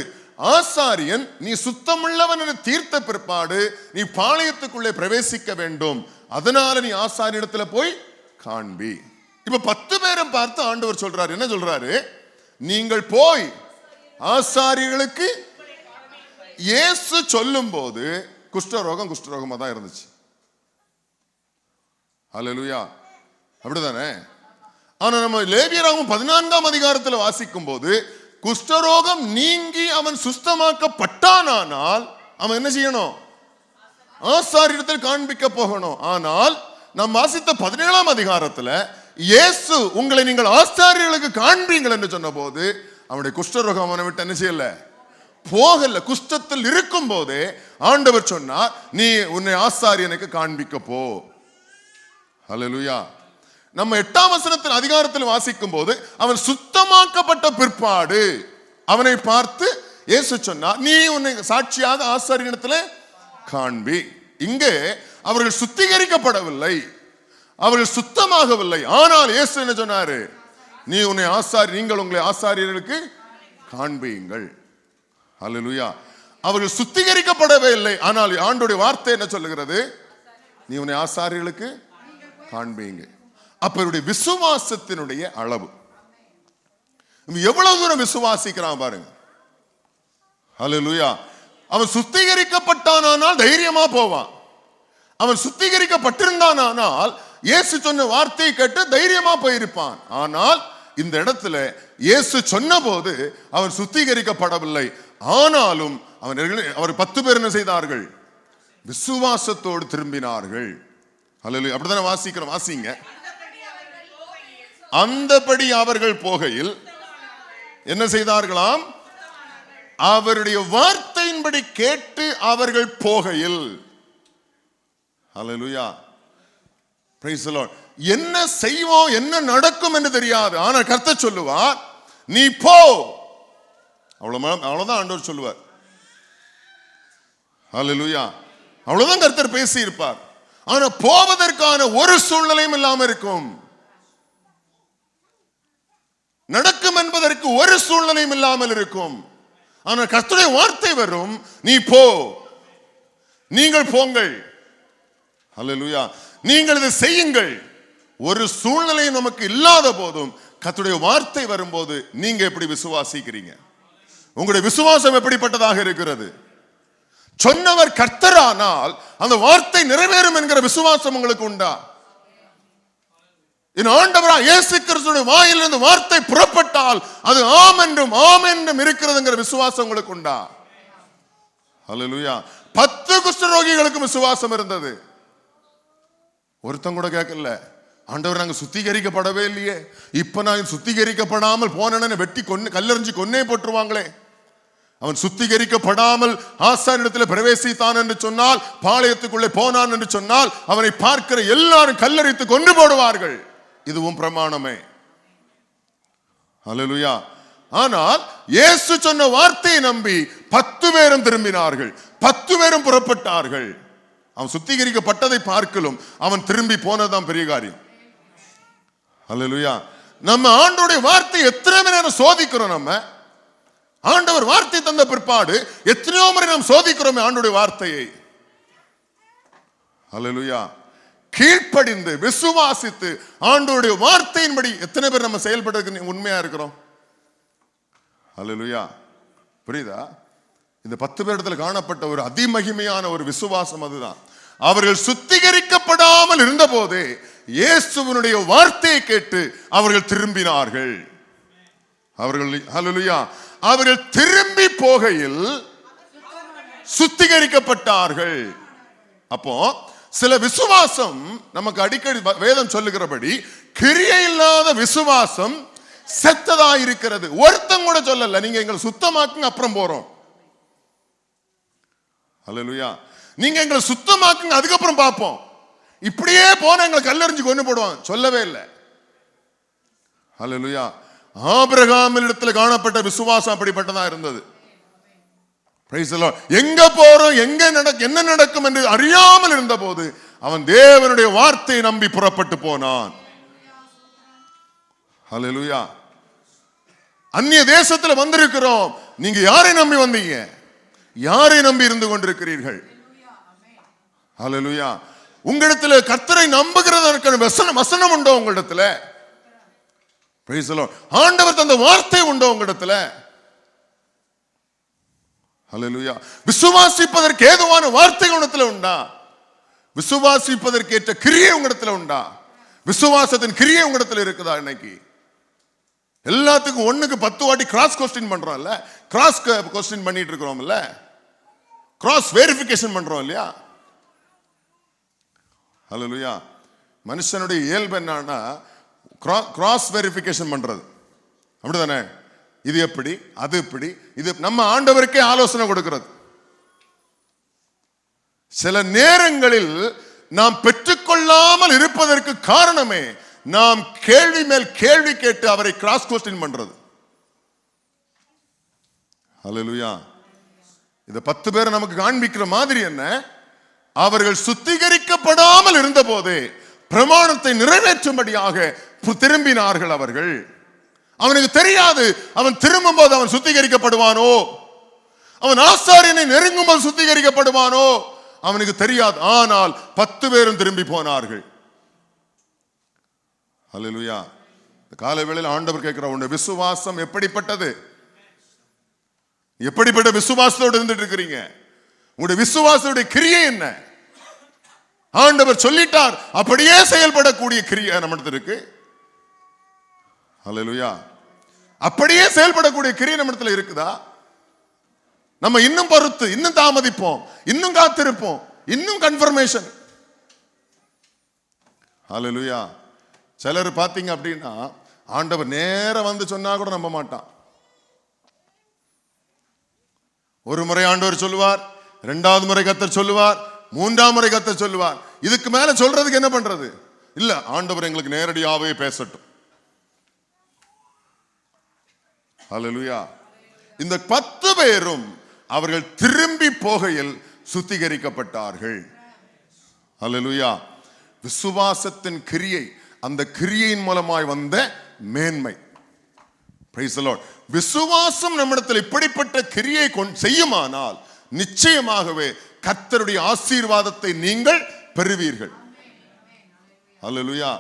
ஆசாரியன் நீ சுத்தமுள்ளவன் என்று தீர்த்த பிற்பாடு நீ பாளையத்துக்குள்ளே பிரவேசிக்க வேண்டும். அதனால நீ ஆசாரியனிடத்துல போய் காண்பி. இப்ப 10 பேரும் பார்த்து ஆண்டவர் சொல்றாரு, என்ன சொல்றாரு? நீங்கள் போய் ஆசாரியர்களுக்கு. இயேசு சொல்லும் போது குஷ்டரோகமா தான் இருந்துச்சு. அல்லேலூயா. அப்படிதானே? ஆனா நம்ம லேவியராகமம் 14ஆம் அதிகாரத்தில் வாசிக்கும் போது, குஷ்டரோகம் நீங்கி அவன் சுத்தமாக்கப்பட்டானால் அவன் என்ன செய்யணும்? ஆசாரியத்தில் காண்பிக்க போகணும். ஆனால் நாம் வாசித்த 17ஆம் அதிகாரத்துல இயேசு உங்களை நீங்கள் ஆசாரியர்களுக்கு காண்பீங்கள் என்று சொன்ன போது அவனுடைய குஷ்டரோகம் அவனை விட்டு என்ன செய்யல? போகல. குஷ்டத்தில் இருக்கும் போதே ஆண்டவர் சொன்னார், நீ உன்னை ஆசாரியனுக்கு காண்பிக்க போ. ஹல்லேலூயா. நம்ம 8ஆம் வசனத்தின் அதிகாரத்தில் வாசிக்கும் போது அவன் சுத்தமாக்கப்பட்ட பிற்பாடு அவனை பார்த்து இயேசு சொன்னார், நீ உன்னை சாட்சியாக ஆசாரியனிடத்தில் காண்பி. இங்கே அவர்கள் சுத்திகரிக்கப்படவில்லை, அவர்கள் சுத்தமாகவில்லை. ஆனால் இயேசு என்ன சொன்னாரு? நீ உன்னை நீங்கள் உங்களை ஆசாரியர்களுக்கு காண்பியுங்கள். ஹல்லேலூயா. அவர்கள் சுத்திகரிக்கப்படவே இல்லை. ஆனால் ஆண்டவருடைய வார்த்தை என்ன சொல்லுகிறது? நீ உன்னை ஆசாரியர்களுக்கு காண்பீங்க. அப்ப இவருடைய விசுவாசத்தினுடைய அளவு எவ்வளவு தூரம் விசுவாசிக்கிறான் பாருங்க. ஹல்லேலூயா. அவன் சுத்திகரிக்கப்பட்டானால் தைரியமா போவான். அவன் சுத்திகரிக்கப்பட்டிருந்தானால் இயேசு சொன்ன வார்த்தையை கேட்டு தைரியமா போயிருப்பான். ஆனால் இந்த இடத்துல இயேசு சொன்ன போது அவன் சுத்திகரிக்கப்படவில்லை. ஆனாலும் அவர் 10 பேர் என்ன செய்தார்கள்? விசுவாசத்தோடு திரும்பினார்கள். ஹல்லேலூயா. அப்படித்தானே வாசிக்கிறோம். வாசிங்க. அந்தபடி அவர்கள் போகையில் என்ன செய்தார்களாம்? அவருடைய வார்த்தையின்படி கேட்டு அவர்கள் போகையில். ஹல்லேலூயா. Praise the lord. என்ன செய்வோம், என்ன நடக்கும் என்று தெரியாது. ஆனால் கர்த்தர் சொல்லுவார், நீ போ. அவ்வளவுதான் ஆண்டவர் சொல்லுவார். ஹல்லேலூயா. அவ்வளவுதான் கர்த்தர் பேசி இருப்பார். ஆனா போவதற்கான ஒரு சூழ்நிலையும் இல்லாம இருக்கும். நடக்கும் என்பதற்கு ஒரு சூழ்நிலையும் இல்லாமல் இருக்கும். ஆனால் கர்த்தருடைய வார்த்தை வரும், நீ போ, நீங்கள் போங்கள். ஹல்லேலூயா. நீங்கள் இதை செய்யுங்கள். ஒரு சூழ்நிலை நமக்கு இல்லாத போதும் கர்த்தருடைய வார்த்தை வரும்போது நீங்க எப்படி விசுவாசிக்கிறீங்க? உங்களுடைய விசுவாசம் எப்படிப்பட்டதாக இருக்கிறது? சொன்னவர் கர்த்தரானால் அந்த வார்த்தை நிறைவேறும் என்கிற விசுவாசம் உங்களுக்கு உண்டா? ஆண்டவரா இயேசு கிறிஸ்துவின் வாயிலிருந்து வார்த்தை புறப்பட்டால் அது ஆம் என்றும் இருக்கிறதுங்கிற விசுவாசம் உங்களுக்கு உண்டா? ஹல்லேலூயா. 10 குஷ்டரோகிகளுக்கு விசுவாசம் இருந்தது. ஒருத்தன் கூட கேட்கல, ஆண்டவர் நாங்க சுத்திகரிக்கப்படவே இல்லையே, இப்ப நான் சுத்திகரிக்கப்படாமல் போனேன்னு வெட்டி கல்லெறிஞ்சு கொன்னே போட்டுருவாங்களே. அவன் சுத்திகரிக்கப்படாமல் ஆசாரியனிடத்தில் பிரவேசித்தான் என்று சொன்னால், பாளையத்துக்குள்ளே போனான் என்று சொன்னால் அவனை பார்க்கிற எல்லாரும் கல்லெறித்து கொன்று போடுவார்கள். இதுவும் பிரமாணமே. ஹல்லேலூயா. ஆனால் இயேசு சொன்ன வார்த்தையை நம்பி 10 பேரும் திரும்பினார்கள், 10 பேரும் புறப்பட்டார்கள். அவன் சுத்திகரிக்கப்பட்டதை பார்க்கலும் அவன் திரும்பி போனதுதான் பெரிய காரியம். அல்லேலூயா. நம்ம ஆண்டவருடைய வார்த்தை எத்தனை மணி நேரம் சோதிக்கிறோம்? நம்ம ஆண்டவர் வார்த்தை தந்த பிற்பாடு எத்தனையோ முறை நாம் சோதிக்கிறோமே ஆண்டவருடைய வார்த்தையை. அல்லேலூயா. கீழ்ப்படிந்து விசுவாசித்து ஆண்டவருடைய வார்த்தையின்படி எத்தனை பேர் நம்ம செயல்படுறதுக்கு உண்மையா இருக்கிறோம்? அல்லேலூயா. புரியுதா? இந்த 10 பேரிடத்துல காணப்பட்ட ஒரு அதிமகிமையான ஒரு விசுவாசம் அதுதான். அவர்கள் சுத்திகரிக்கப்படாமல் இருந்த போதே இயேசுவினுடைய வார்த்தையை கேட்டு அவர்கள் திரும்பினார்கள். அவர்கள் திரும்பி போகையில் சுத்திகரிக்கப்பட்டார்கள். அப்போ சில விசுவாசம் நமக்கு அடிக்கடி வேதம் சொல்லுகிறபடி கிரியை இல்லாத விசுவாசம் செத்ததா இருக்கிறது. ஒருத்தங்க கூட சொல்லல நீங்க எங்களை சுத்தமாக்குங்க அப்புறம் போறோம். அல்லேலூயா. நீங்க எங்களை சுத்தமாக்குங்க அதுக்கப்புறம் பார்ப்போம். இப்படியே போன எங்களை கல்லெறிஞ்சு கொண்டு போடுவாங்க. சொல்லவே இல்லை. அல்லேலூயா. ஆபிரகாமின் இடத்துல காணப்பட்ட விசுவாசம் அப்படிப்பட்டதா இருந்தது. எங்க போறோம், என்ன நடக்கும் என்று அறியாமல் இருந்த போது அவன் தேவனுடைய வார்த்தையை நம்பி புறப்பட்டு போனான். அல்லேலூயா. அந்நிய தேசத்துல வந்திருக்கிறோம். நீங்க யாரை நம்பி வந்தீங்க? யாரை நம்பி இருந்து கொண்டிருக்கிறீர்கள்? அல்லேலூயா. உங்களிடத்துல கர்த்தரை நம்புகிறதற்கான வசனம் உண்டோ? உங்களிடத்துல ஆண்டவர் தந்த வார்த்தை உண்டோ உங்களிடத்துல? அல்லேலூயா. விசுவாசிப்பதற்கு ஏதுவான வார்த்தை உங்களிடத்துல உண்டா? விசுவாசிப்பதற்கு ஏற்ற கிரியை உங்களிடத்துல உண்டா? விசுவாசத்தின் கிரியை உங்களிடத்துல இருக்குதா? இன்னைக்கு எல்லாத்துக்கும் 1க்கு 10 வாட்டி கிராஸ் கொஸ்டின் பண்றோம்ல, கிராஸ் கொஸ்டின் பண்ணிட்டு இருக்கிறோம்ல, கிராஸ் வெரிஃபிகேஷன் பண்றோம் இல்லையா? அல்லேலூயா. மனுஷனுடைய இயல்பு என்னன்னா கிராஸ் வெரிஃபிகேஷன் பண்றது, அப்படிதானே? இது எப்படி, அது எப்படி, இது நம்ம ஆண்டவருக்கே ஆலோசனை கொடுக்கிறது. சில நேரங்களில் நாம் பெற்றுக்கொள்ளாமல் இருப்பதற்கு காரணமே நாம் கேள்வி மேல் கேள்வி கேட்டு அவரை கிராஸ் கொஸ்டின் பண்றது. அல்லேலூயா. இந்த 10 பேர் நமக்கு காண்பிக்கிற மாதிரி என்ன? அவர்கள் சுத்திகரிக்கப்படாமல் இருந்த போதே பிரமாணத்தை நிறைவேற்றும்படியாக திரும்பினார்கள். அவர்கள் அவனுக்கு தெரியாது அவன் திரும்பும் போது அவன் சுத்திகரிக்கப்படுவானோ, அவன் ஆசாரியனை நெருங்கும் போது சுத்திகரிக்கப்படுவானோ அவனுக்கு தெரியாது. ஆனால் 10 பேரும் திரும்பி போனார்கள். அல்லேலூயா. காலை வேளையில் ஆண்டவர் கேட்கிறார், உன்னுடைய விசுவாசம் எப்படிப்பட்டது? எப்படிப்பட்ட விசுவாசத்தோடு இருந்துட்டு இருக்கிறீங்க? உங்களுடைய விசுவாசத்துடைய கிரியை என்ன? ஆண்டவர் சொல்லிட்டார், அப்படியே செயல்படக்கூடிய கிரியை நம்மிடத்தில் இருக்கு. அல்லேலூயா. அப்படியே செயல்படக்கூடிய கிரியை நம்மிடத்தில் இருக்குதா? நம்ம இன்னும் பொறுத்து, இன்னும் தாமதிப்போம், இன்னும் காத்திருப்போம், இன்னும் கன்ஃபர்மேஷன். அல்லேலூயா. சிலர் பார்த்தீங்க அப்படின்னா ஆண்டவர் நேர வந்து சொன்னா கூட நம்ப மாட்டான். ஒரு முறை ஆண்டவர் சொல்லுவார், 2வது முறை கர்த்தர் சொல்லுவார், 3ஆம் முறை கர்த்தர் சொல்லுவார். இதுக்கு மேல சொல்றதுக்கு என்ன பண்றது? இல்ல, ஆண்டவர் எங்களுக்கு நேரடியாவே பேசட்டும். அல்லேலூயா. இந்த 10 பேரும் அவர்கள் திரும்பி போகையில் சுத்திகரிக்கப்பட்டார்கள். அல்லேலூயா. விசுவாசத்தின் கிரியை, அந்த கிரியையின் மூலமாய் வந்த மேன்மை. Price the Lord. விசுவாசம் நம்மிடத்தில் இப்படிப்பட்ட கிரியை செய்யுமானால் நிச்சயமாகவே கர்த்தருடைய ஆசீர்வாதத்தை நீங்கள் பெறுவீர்கள். அல்லேலூயா.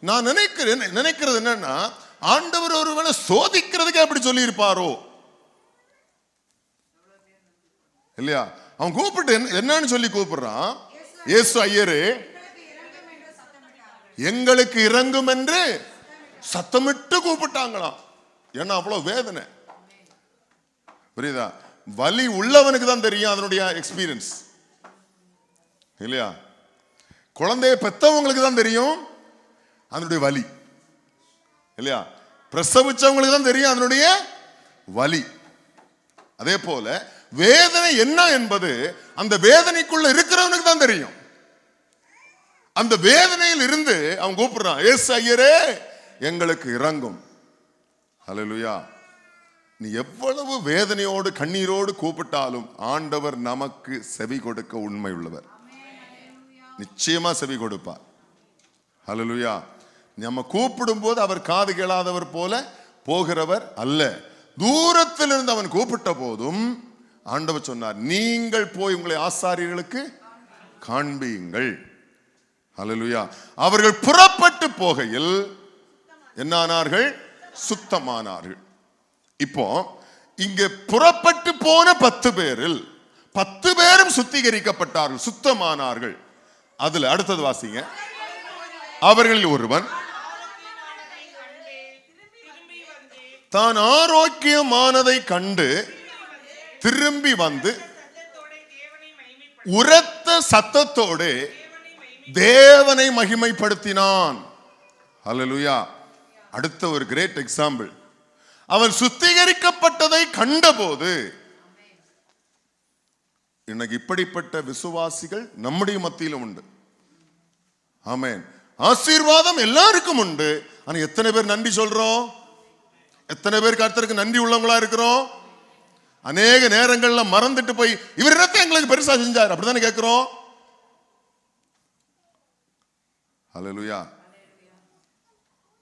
நான் நினைக்கிறது என்னன்னா, ஆண்டவர் ஒருவேளை சோதிக்கிறதுக்கு அப்படி சொல்லி இருப்பாரோ இல்லையா? அவன் கூப்பிட்டு என்னன்னு சொல்லி கூப்பிடுறான், இயேசு ஐயரே எங்களுக்கு இறங்கும் என்று சத்தமிட்டு கூப்பிட்டாங்களாம். ஏன்னா அவ்வளவு வேதனை. புரியுதா? வலி உள்ளவனுக்கு தான் தெரியும் அதனுடைய எக்ஸ்பீரியன்ஸ் இல்லையா? குழந்தைய பெத்தவங்களுக்கு தான் தெரியும் அதனுடைய வலி இல்லையா? பிரசவிச்சவங்களுக்கு தான் தெரியும் அதனுடைய வலி. அதே போல வேதனை என்ன என்பது அந்த வேதனைக்குள்ள இருக்கிறவனுக்கு தான் தெரியும். அந்த வேதனையில் இருந்து அவன் கூப்பிடுறான், இயேசு ஐயரே எங்களுக்கு இறங்கும். அல்லேலூயா. நீ எவ்வளவு வேதனையோடு கண்ணீரோடு கூப்பிட்டாலும் ஆண்டவர் நமக்கு செவி கொடுக்க உண்மை உள்ளவர். நிச்சயமா செவி கொடுப்பார். அல்லேலூயா. நம்ம கூப்பிடும் போது அவர் காது கேளாதவர் போல போகிறவர் அல்ல. தூரத்திலிருந்து அவன் கூப்பிட்ட போதும் ஆண்டவர் சொன்னார், நீங்கள் போய் உங்களை ஆசாரியர்களுக்கு காண்பியுங்கள். ஹல்லேலூயா. அவர்கள் புறப்பட்டு போகையில் என்னானார்கள்? சுத்தமானார்கள். இப்போ இங்க புறப்பட்டு போன 10 பேரில் 10 பேரும் சுத்திகரிக்கப்பட்டார்கள், சுத்தமானார்கள். அதுல அடுத்தது வாசிங்க. அவர்களில் ஒருவன் தான் ஆரோக்கியமானதை கண்டு திரும்பி வந்து உரத்த சத்தத்தோடு தேவனை மகிமைப்படுத்தினான். ஹல்லேலூயா. அடுத்த ஒரு கிரேட் எக்ஸாம்பிள். அவன் சுத்திகரிக்கப்பட்டதை கண்டபோது, இன்னைக்கு இப்படிப்பட்ட விசுவாசிகள் நம்முடைய மத்தியிலும் உண்டு. ஆமென். ஆசீர்வாதம் எல்லாருக்கும் உண்டு. ஆனா எத்தனை பேர் நன்றி சொல்றோம்? எத்தனை பேர் கர்த்தருக்கு நன்றி உள்ளவங்களா இருக்கிறோம்? அநேக நேரங்கள்ல மறந்துட்டு போய் இவர் என்னத்தை எங்களுக்கு பெருசா செஞ்சார் அப்படித்தானே கேட்கிறோம். ஹல்லேலூயா.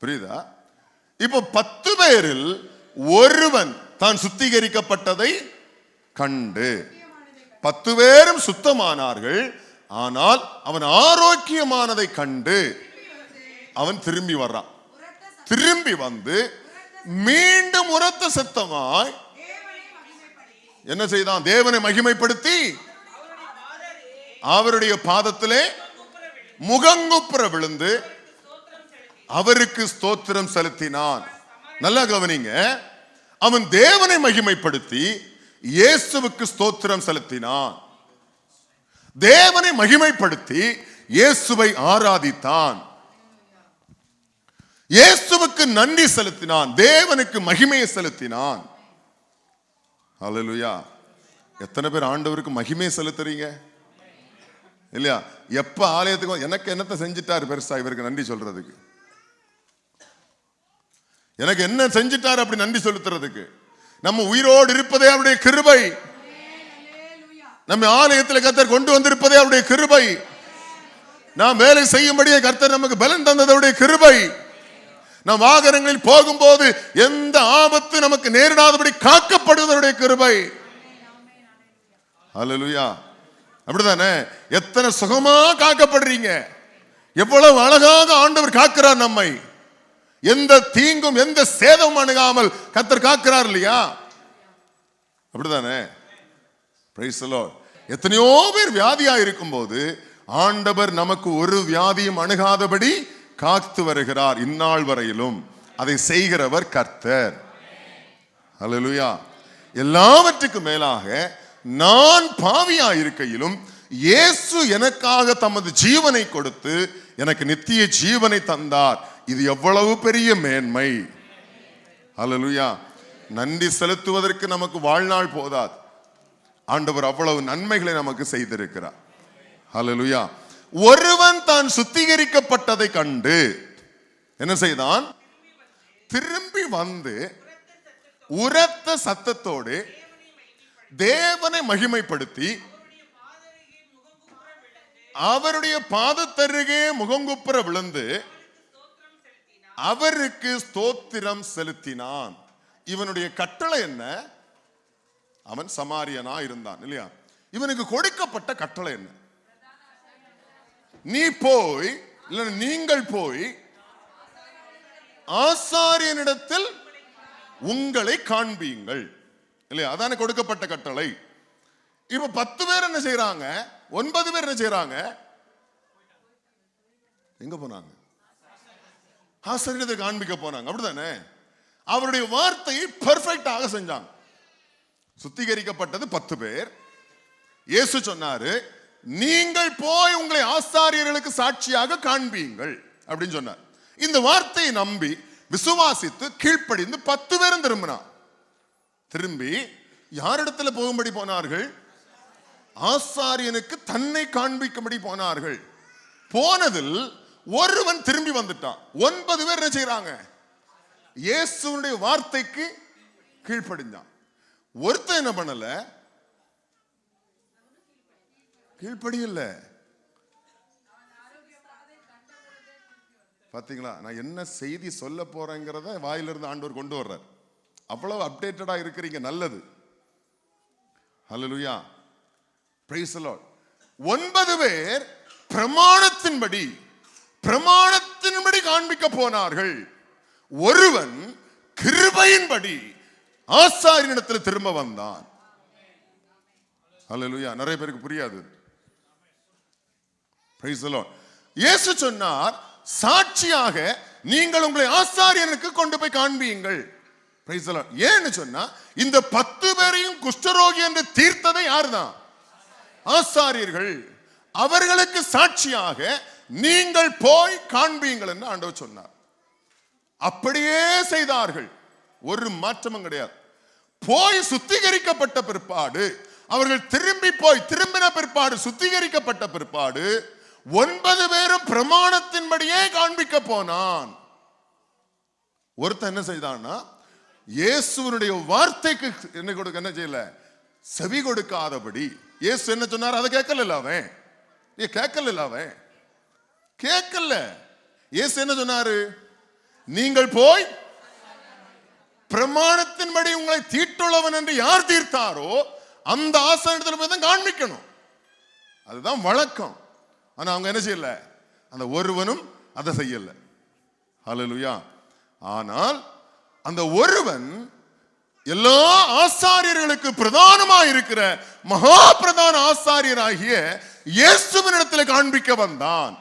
புரியுதா? இப்போ 10 பேரில் ஒருவன் தான் சுத்திகரிக்கப்பட்டதை கண்டு, 10 பேரும் சுத்தமானார்கள். ஆனால் அவன் ஆரோக்கியமானதை கண்டு அவன் திரும்பி வர்றான். திரும்பி வந்து மீண்டும் உரத்த சத்தமாய் என்ன செய்தான்? தேவனை மகிமைப்படுத்தி அவருடைய பாதத்திலே முகங்குப்புற விழுந்து அவருக்கு ஸ்தோத்திரம் செலுத்தினான். நல்லா கவனிங்க. அவன் தேவனை மகிமைப்படுத்தி இயேசுவுக்கு ஸ்தோத்திரம் செலுத்தினான். தேவனை மகிமைப்படுத்தி இயேசுவை ஆராதித்தான். இயேசுவுக்கு நன்றி செலுத்தினான். தேவனுக்கு மகிமையை செலுத்தினான். ஹல்லேலூயா. எத்தனை பேர் ஆண்டவருக்கு மகிமையை செலுத்துறீங்க இல்லையா? எப்ப ஆலயத்துக்கு எனக்கு என்னத்தை செஞ்சிட்டாரு பெருசா இவருக்கு நன்றி சொல்றதுக்கு? எனக்கு என்ன செஞ்சிட்டாரு அப்படி நன்றி செலுத்துறதுக்கு? நம்ம உயிரோடு இருப்பதே அவருடைய கிருபை. நம்ம ஆலயத்தில் கர்த்தர் கொண்டு வந்திருப்பதே அவருடைய கிருபை. நாம் வேலை செய்யும்படியே கர்த்தர் நமக்கு பலன் தந்தது அவருடைய கிருபை. நாம் வாகனங்களில் போகும்போது எந்த ஆபத்து நமக்கு நேரிடாதபடி காக்கப்படுவதனுடைய கிருபை. ஹல்லேலூயா. அப்படிதானே? எத்தனை சுகமா காக்கப்படுறீங்க, எவ்வளவு அழகாக ஆண்டவர் காக்கிறார் நம்மை. எந்த தீங்கும் எந்த சேதமும் அணுகாமல் கர்த்தர் காக்கிறார் இல்லையா? அப்படிதானே? Price the Lord. எத்தனையோ பேர் வியாதியா இருக்கும் போது ஆண்டவர் நமக்கு ஒரு வியாதியும் அணுகாதபடி காத்து வருகிறார் இந்நாள் வரையிலும். அதை செய்கிறவர் கர்த்தர். ஹல்லேலூயா. எல்லாவற்றுக்கும் மேலாக நான் பாவியா இருக்கையிலும் இயேசு எனக்காக தமது ஜீவனை கொடுத்து எனக்கு நித்திய ஜீவனை தந்தார். இது எவ்வளவு பெரிய மேன்மை. ஹல்லேலூயா. நன்றி செலுத்துவதற்கு நமக்கு வாழ்நாள் போதாது. ஆண்டவர் அவ்வளவு நன்மைகளை நமக்கு செய்திருக்கிறார். ஹல்லேலூயா. ஒருவன் தான் சுத்திகரிக்கப்பட்டதை கண்டு என்ன செய்தான்? திரும்பி வந்து உரத்த சத்தத்தோடு தேவனை மகிமைப்படுத்தி அவருடைய பாதத்தருகே முகங்குப்புற விழுந்து அவருக்கு ஸ்தோத்திரம் செலுத்தினான். இவனுடைய கட்டளை என்ன? அவன் சமாரியனா இருந்தான் இல்லையா? இவனுக்கு கொடுக்கப்பட்ட கட்டளை என்ன? நீ போய், இல்ல நீங்கள் போய் ஆசாரியனிடத்தில் உங்களை காண்பியுங்கள் இல்லையா? அதான கொடுக்கப்பட்ட கட்டளை. இப்ப 10 பேர் என்ன செய்யறாங்க? 9 பேர் என்ன செய்யறாங்க? எங்க போனாங்க? ஆசாரியத்தை காண்பிக்க போனாங்க. அப்படிதானே? அவருடைய வார்த்தையை பெர்ஃபெக்டாக செஞ்சாங்க. சுத்திகரிக்கப்பட்டது 10 பேர். இயேசு சொன்னாரு, நீங்கள் போய் உங்களை ஆசாரியர்களுக்கு சாட்சியாக காண்பியுங்கள் அப்படின்னு சொன்னார். இந்த வார்த்தையை நம்பி விசுவாசித்து கீழ்ப்படிந்து 10 பேரும் திரும்பினார். திரும்பி யாரிடத்துல போகும்படி போனார்கள்? ஆசாரியனுக்கு தன்னை காண்பிக்கும்படி போனார்கள். போனதில் ஒருவன் திரும்பி வந்துட்டான். 9 பேர் என்ன செய்யறாங்க? இயேசுனுடைய வார்த்தைக்கு கீழ்ப்படிஞ்சான். ஒருத்தன் என்ன பண்ணல? கீழ்ப்படியல. பாத்தீங்களா, நான் என்ன செய்தி சொல்ல போறேங்கிறத வாயிலிருந்து ஆண்டவர் கொண்டு வர்றார். அவ்வளவு அப்டேட்டடா இருக்கிறீங்க, நல்லது. ஹல்லேலூயா, பிரைஸ் தி லார்ட். 9 பேர் பிரமாணத்தின்படி காண்பிக்க போனார்கள். ஒருவன் கிருபையின்படி ஆசாரியனிடத்தில் திரும்ப வந்தான். ஹல்லேலூயா. நிறைய பேருக்கு புரியாது. Price the Lord. இயேசு சொன்னார், சாட்சியாக நீங்கள் உங்களை ஆசாரியனுக்கு கொண்டு போய் காண்பியுங்கள். Price the Lord. ஏன்னு சொன்னா, இந்த 10 பேரையும் குஷ்டரோகி என்று தீர்த்ததை யாருதான்? ஆசாரியர்கள். அவர்களுக்கு சாட்சியாக நீங்கள் போய் காண்பியுங்கள் என்று ஆண்டவர் சொன்னார். அப்படியே செய்தார்கள். ஒரு மாற்றமும் கிடையாது. போய் சுத்திகரிக்கப்பட்ட பிற்பாடு, அவர்கள் திரும்பின பிற்பாடு, சுத்திகரிக்கப்பட்ட பிற்பாடு 9 பேரும் பிரமாணத்தின்படியே காண்பிக்க போனான். ஒருத்தன் என்ன செய்தான்னா, இயேசுவினுடைய வார்த்தைக்கு என்ன செய்யல, செவி கொடுக்காதபடி. இயேசு என்ன சொன்னார் அதை கேட்கல. அவன் கேட்கல. இயேசு என்ன சொன்னாரு? நீங்கள் போய் பிரமாணத்தின்படி உங்களை தீட்டுள்ளவன் என்று யார் தீர்த்தாரோ அந்த ஆசாரியத்தில் போய் தான் காண்பிக்கணும். அதுதான் வழக்கம். ஆனா அவங்க என்ன செய்யல, அந்த ஒருவனும் அதை செய்யல. ஹல்லேலூயா. ஆனால் அந்த ஒருவன் எல்லா ஆசாரியர்களுக்கு பிரதானமாக இருக்கிற மகா பிரதான ஆசாரியராகிய இயேசுவினிடத்தில் காண்பிக்க வந்தான்.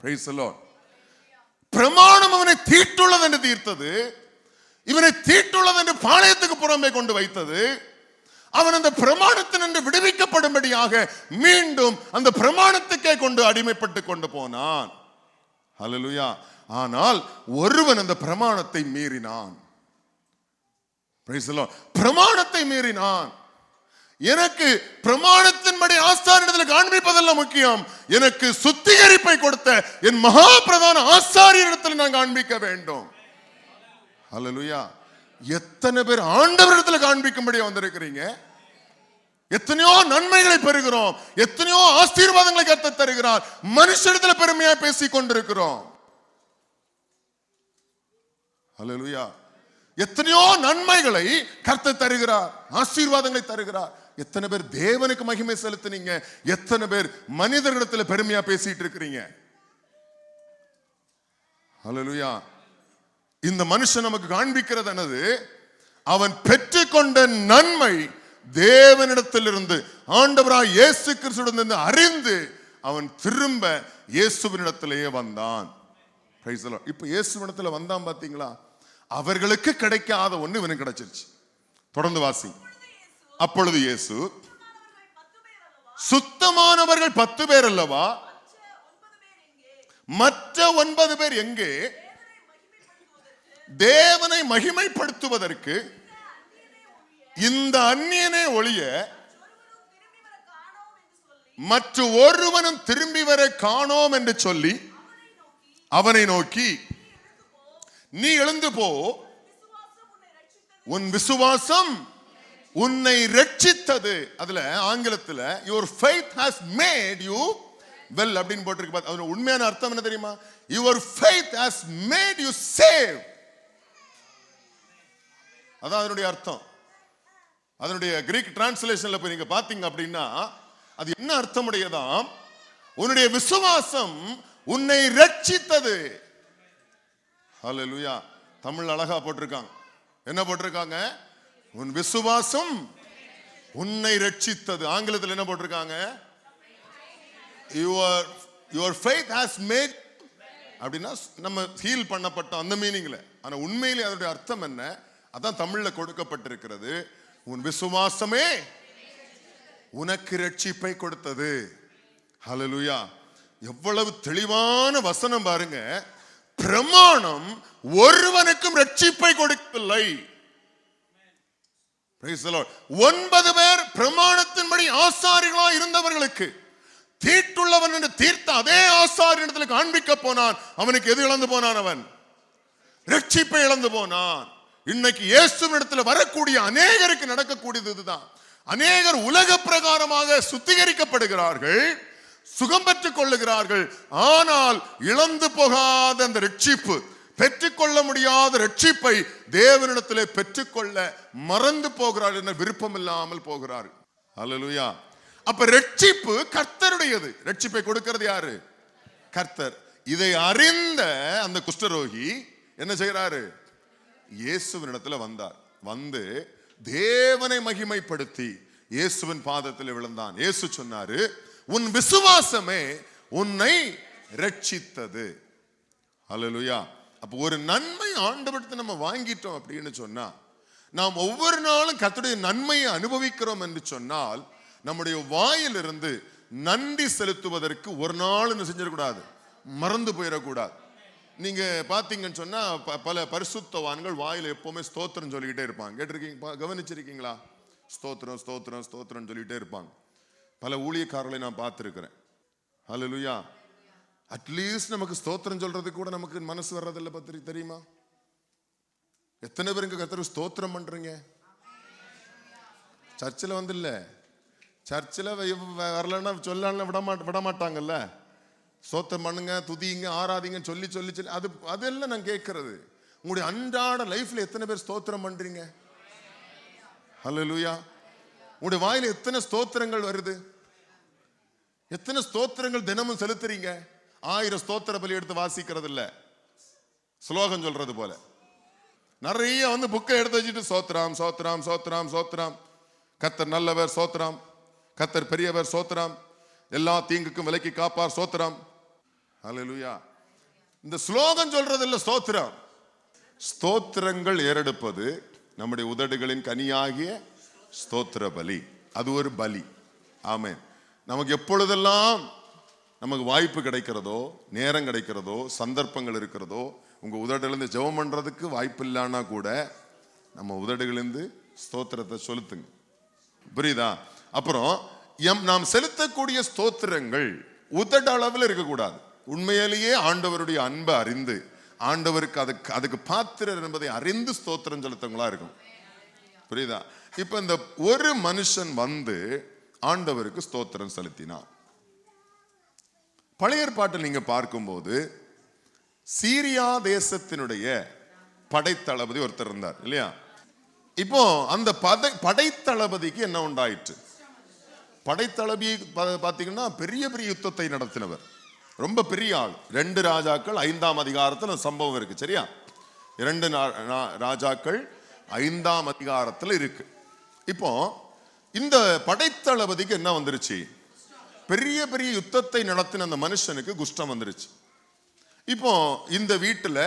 Price the Lord. பிரமாணம் அவனை தீட்டுள்ளது என்று தீர்த்தது, இவனை தீட்டுள்ளது என்று பாளையத்துக்கு புறம்பே கொண்டு வைத்தது. அவன் அந்த பிரமாணத்தினின்று விடுவிக்கப்படும்படியாக மீண்டும் அந்த பிரமாணத்துக்கே கொண்டு அடிமைப்பட்டு கொண்டு போனான். ஹல்லேலூயா. ஆனால் ஒருவன் அந்த பிரமாணத்தை மீறினான். Price the Lord. பிரமாணத்தை மீறினான். எனக்கு பிரமாணத்தின்படி ஆசாரியனிடத்தில் காண்பிப்பதெல்லாம் முக்கியம். எனக்கு சுத்திகரிப்பை கொடுத்த என் மகா பிரதான ஆசாரியனிடத்தில் நான் காண்பிக்க வேண்டும். ஹல்லேலூயா. எத்தனை பேர் ஆண்டவரிடத்தில் காண்பிக்கும்படியா வந்திருக்கிறீங்க? எத்தனையோ நன்மைகளை பெறுகிறோம், எத்தனையோ ஆசீர்வாதங்களை கர்த்தர் தருகிறார். மனுஷனிடத்தில் பெருமையா பேசிக் கொண்டிருக்கிறோம். ஹல்லேலூயா. எத்தனையோ நன்மைகளை கர்த்தர் தருகிறார், ஆசீர்வாதங்களை தருகிறார். எத்தனை பேர் தேவனுக்கு மகிமை செலுத்துனீங்க? எத்தனை பேர் மனிதர்களிடத்தில் பெருமையா பேசிட்டு இருக்கிறீங்க? ஹல்லேலூயா. இந்த மனுஷன் நமக்கு காண்பிக்கிறது என்னது? அவன் பெற்றுக்கொண்ட நன்மை தேவனிடத்திலிருந்து, ஆண்டவராய் இயேசு கிறிஸ்துவிடம் அறிந்து அவன் திரும்ப இயேசுவினிடத்திலேயே வந்தான். Price the Lord. இப்ப இயேசுவினிடத்தில் வந்தான் பாத்தீங்களா? அவர்களுக்கு கிடைக்காத ஒண்ணு இவனுக்கு கிடைச்சிருச்சு. தொடர்ந்து வாசி. அப்பொழுது இயேசு, சுத்தமானவர்கள் 10 பேர் அல்லவா, மற்ற 9 பேர் எங்கே? தேவனை மகிமைப்படுத்துவதற்கு இந்த அந்நியனே ஒழிய மற்ற ஒருவனும் திரும்பி வர காணோம் என்று சொல்லி அவனை நோக்கி, நீ எழுந்து போ, உன் விசுவாசம் உன்னை ரட்சித்தது. அதுல ஆங்கிலத்துல your faith has made you well அப்படின்னு போட்டிருக்கு. அதோட உண்மையான அர்த்தம் என்ன தெரியுமா? your faith has made you saved. அதான் அதனுடைய அர்த்தம். அதனுடைய கிரீக் டிரான்ஸ்லேஷன்ல போய் நீங்க பாத்தீங்க அப்படின்னா அது என்ன அர்த்தம் உடையதாம்? உன்னுடைய விசுவாசம் உன்னை ரட்சித்தது. ஹல்லேலூயா. தமிழ் அழகா போட்டிருக்காங்க. என்ன போட்டிருக்காங்க? உன் விசுவாசம் உன்னை ரட்சித்தது. ஆங்கிலத்தில் என்ன போட்டிருக்காங்க? your faith has made, அப்படின்னா நம்ம ஹீல் பண்ணப்பட்டோம் அந்த மீனிங்ல. ஆனா உண்மையிலே அதனுடைய அர்த்தம் என்ன? அதான் தமிழ்ல கொடுக்கப்பட்டிருக்கிறது. உன் விசுவாசமே உனக்கு ரட்சிப்பை கொடுத்தது. ஹல்லேலூயா. எவ்வளவு தெளிவான வசனம் பாருங்க. பிரமாணம் ஒருவனுக்கும் ரட்சிப்பை கொடுக்கவில்லை. Price the Lord. 9 பேர் பிரமாணத்தின்படி ஆசாரியர்களாக இருந்தவர்களுக்கு தீட்டுள்ளவன் என்று தீர்த்த அதே ஆசாரியனிடத்தில் காண்பிக்க போனான். அவனுக்கு எது இழந்து போனான்? அவன் ரட்சிப்பை இழந்து போனான். இன்னைக்கு இயேசுவினிடத்தில் வரக்கூடிய அநேகருக்கு நடக்கக்கூடியது இதுதான். அநேகர் உலக பிரகாரமாக சுத்திகரிக்கப்படுகிறார்கள், சுகம் பெற்றுக் கொள்ளுகிறார்கள். ஆனால் இழந்து போகாத அந்த ரட்சிப்பு, பெற்றுக்கொள்ள முடியாத ரட்சிப்பை தேவனிடத்திலே பெற்றுக்கொள்ள மறந்து போகிறார்கள் என்ற விருப்பம் இல்லாமல் போகிறார்கள். அல்லேலூயா. அப்ப ரட்சிப்பு கர்த்தருடையது. ரட்சிப்பை கொடுக்கிறது யாரு? கர்த்தர். இதை அறிந்த அந்த குஷ்டரோகி என்ன செய்கிறாரு? இயேசுவினிடத்துல வந்தார். வந்து தேவனை மகிமைப்படுத்தி இயேசுவின் பாதத்தில் விழுந்தான். இயேசு சொன்னாரு, உன் விசுவாசமே உன்னை ரட்சித்தது. அல்லேலூயா. அப்ப ஒரு நன்மை ஆண்டவரிடத்தை நம்ம வாங்கிட்டோம் அப்படின்னு சொன்னா, நாம் ஒவ்வொரு நாளும் கர்த்தருடைய நன்மையை அனுபவிக்கிறோம் என்று சொன்னால், நம்முடைய வாயிலிருந்து நன்றி செலுத்துவதற்கு ஒரு நாள் என்ன செஞ்சிடக்கூடாது, மறந்து போயிடக்கூடாது. நீங்க பாத்தீங்கன்னு சொன்னா பல பரிசுத்தவான்கள் வாயில எப்பவுமே ஸ்தோத்திரம் சொல்லிக்கிட்டே இருப்பாங்க. கேட்டிருக்கீங்க, கவனிச்சிருக்கீங்களா? ஸ்தோத்திரம் ஸ்தோத்திரம் ஸ்தோத்திரம் சொல்லிட்டே இருப்பாங்க. பல ஊழியக்காரர்களை நான் பார்த்திருக்கிறேன். ஹல்லேலூயா. அட்லீஸ்ட் நமக்கு ஸ்தோத்திரம் சொல்றதுக்கு கூட நமக்கு மனசு வர்றதில்லை. பத்திரி தெரியுமா? எத்தனை பேர் இங்க கர்த்தருக்கு ஸ்தோத்திரம் பண்றீங்க? சர்ச்சில் வந்து இல்ல, சர்ச்சில் வரலன்னா சொல்லலாம் விட மாட்டாங்கல்ல. ஸ்தோத்திரம் பண்ணுங்க, துதிங்க, ஆராதிங்க சொல்லி சொல்லி சொல்லி அதெல்லாம் நான் கேட்கறது. உங்களுடைய அன்றாட லைஃப்ல எத்தனை பேர் ஸ்தோத்திரம் பண்றீங்க? ஹல்லேலூயா. உங்களுடைய வாயில எத்தனை ஸ்தோத்திரங்கள் வருது? எத்தனை ஸ்தோத்திரங்கள் தினமும் செலுத்துறீங்க? 1000 ஸ்தோத்திர பலி எடுத்து வாசிக்கிறது இல்ல, ஸ்லோகம் சொல்றது போல. நிறைய வந்து புக்கை எடுத்து வச்சுட்டு சோத்ராம் சோத்ராம் சோத்ராம் சோத்ராம், கர்த்தர் நல்லவர் சோத்ராம், கர்த்தர் பெரியவர் சோத்ராம், எல்லா தீங்குக்கும் விலக்கி காப்பார் சோத்ராம். ஹல்லேலூயா. இந்த ஸ்லோகம் சொல்றது இல்ல, ஸ்தோத்திரம். ஸ்தோத்திரங்கள் ஏறெடுப்பது நம்முடைய உதடுகளின் கனியாகிய ஸ்தோத்திர பலி. அது ஒரு பலி. ஆமென். நமக்கு எப்பொழுதெல்லாம் நமக்கு வாய்ப்பு கிடைக்கிறதோ, நேரம் கிடைக்கிறதோ, சந்தர்ப்பங்கள் இருக்கிறதோ, உங்க உதடுலேருந்து ஜெபம் பண்றதுக்கு வாய்ப்பு இல்லைன்னா கூட நம்ம உதடுகளிலிருந்து ஸ்தோத்திரத்தை செலுத்துங்க. புரியுதா? அப்புறம் நாம் செலுத்தக்கூடிய ஸ்தோத்திரங்கள் உதட அளவில் இருக்கக்கூடாது. உண்மையிலேயே ஆண்டவருடைய அன்பை அறிந்து, ஆண்டவருக்கு அதுக்கு பாத்திரர் என்பதை அறிந்து ஸ்தோத்திரம் செலுத்தவங்களா இருக்கும். புரியுதா? இப்ப இந்த ஒரு மனுஷன் வந்து ஆண்டவருக்கு ஸ்தோத்திரம் செலுத்தினான். பழைய ஏற்பாட்டில் நீங்க பார்க்கும்போது சீரியா தேசத்தினுடைய படைத்தளபதி ஒருத்தர் இருந்தார் இல்லையா? இப்போ அந்த படைத்தளபதிக்கு என்ன உண்டாயிற்று? படைத்தளபதி பாத்தீங்கன்னா பெரிய பெரிய யுத்தத்தை நடத்தினவர், ரொம்ப பெரிய ஆள். 2 ராஜாக்கள் 5ஆம் அதிகாரத்தில் சம்பவம் இருக்கு. சரியா? 2 ராஜாக்கள் 5ஆம் அதிகாரத்தில் இருக்கு. இப்போ இந்த படைத்தளபதிக்கு என்ன வந்துருச்சு? பெரிய பெரிய யுத்தத்தை நடத்தின அந்த மனுஷனுக்கு குஷ்டம் வந்துருச்சு. இப்போ இந்த வீட்டுல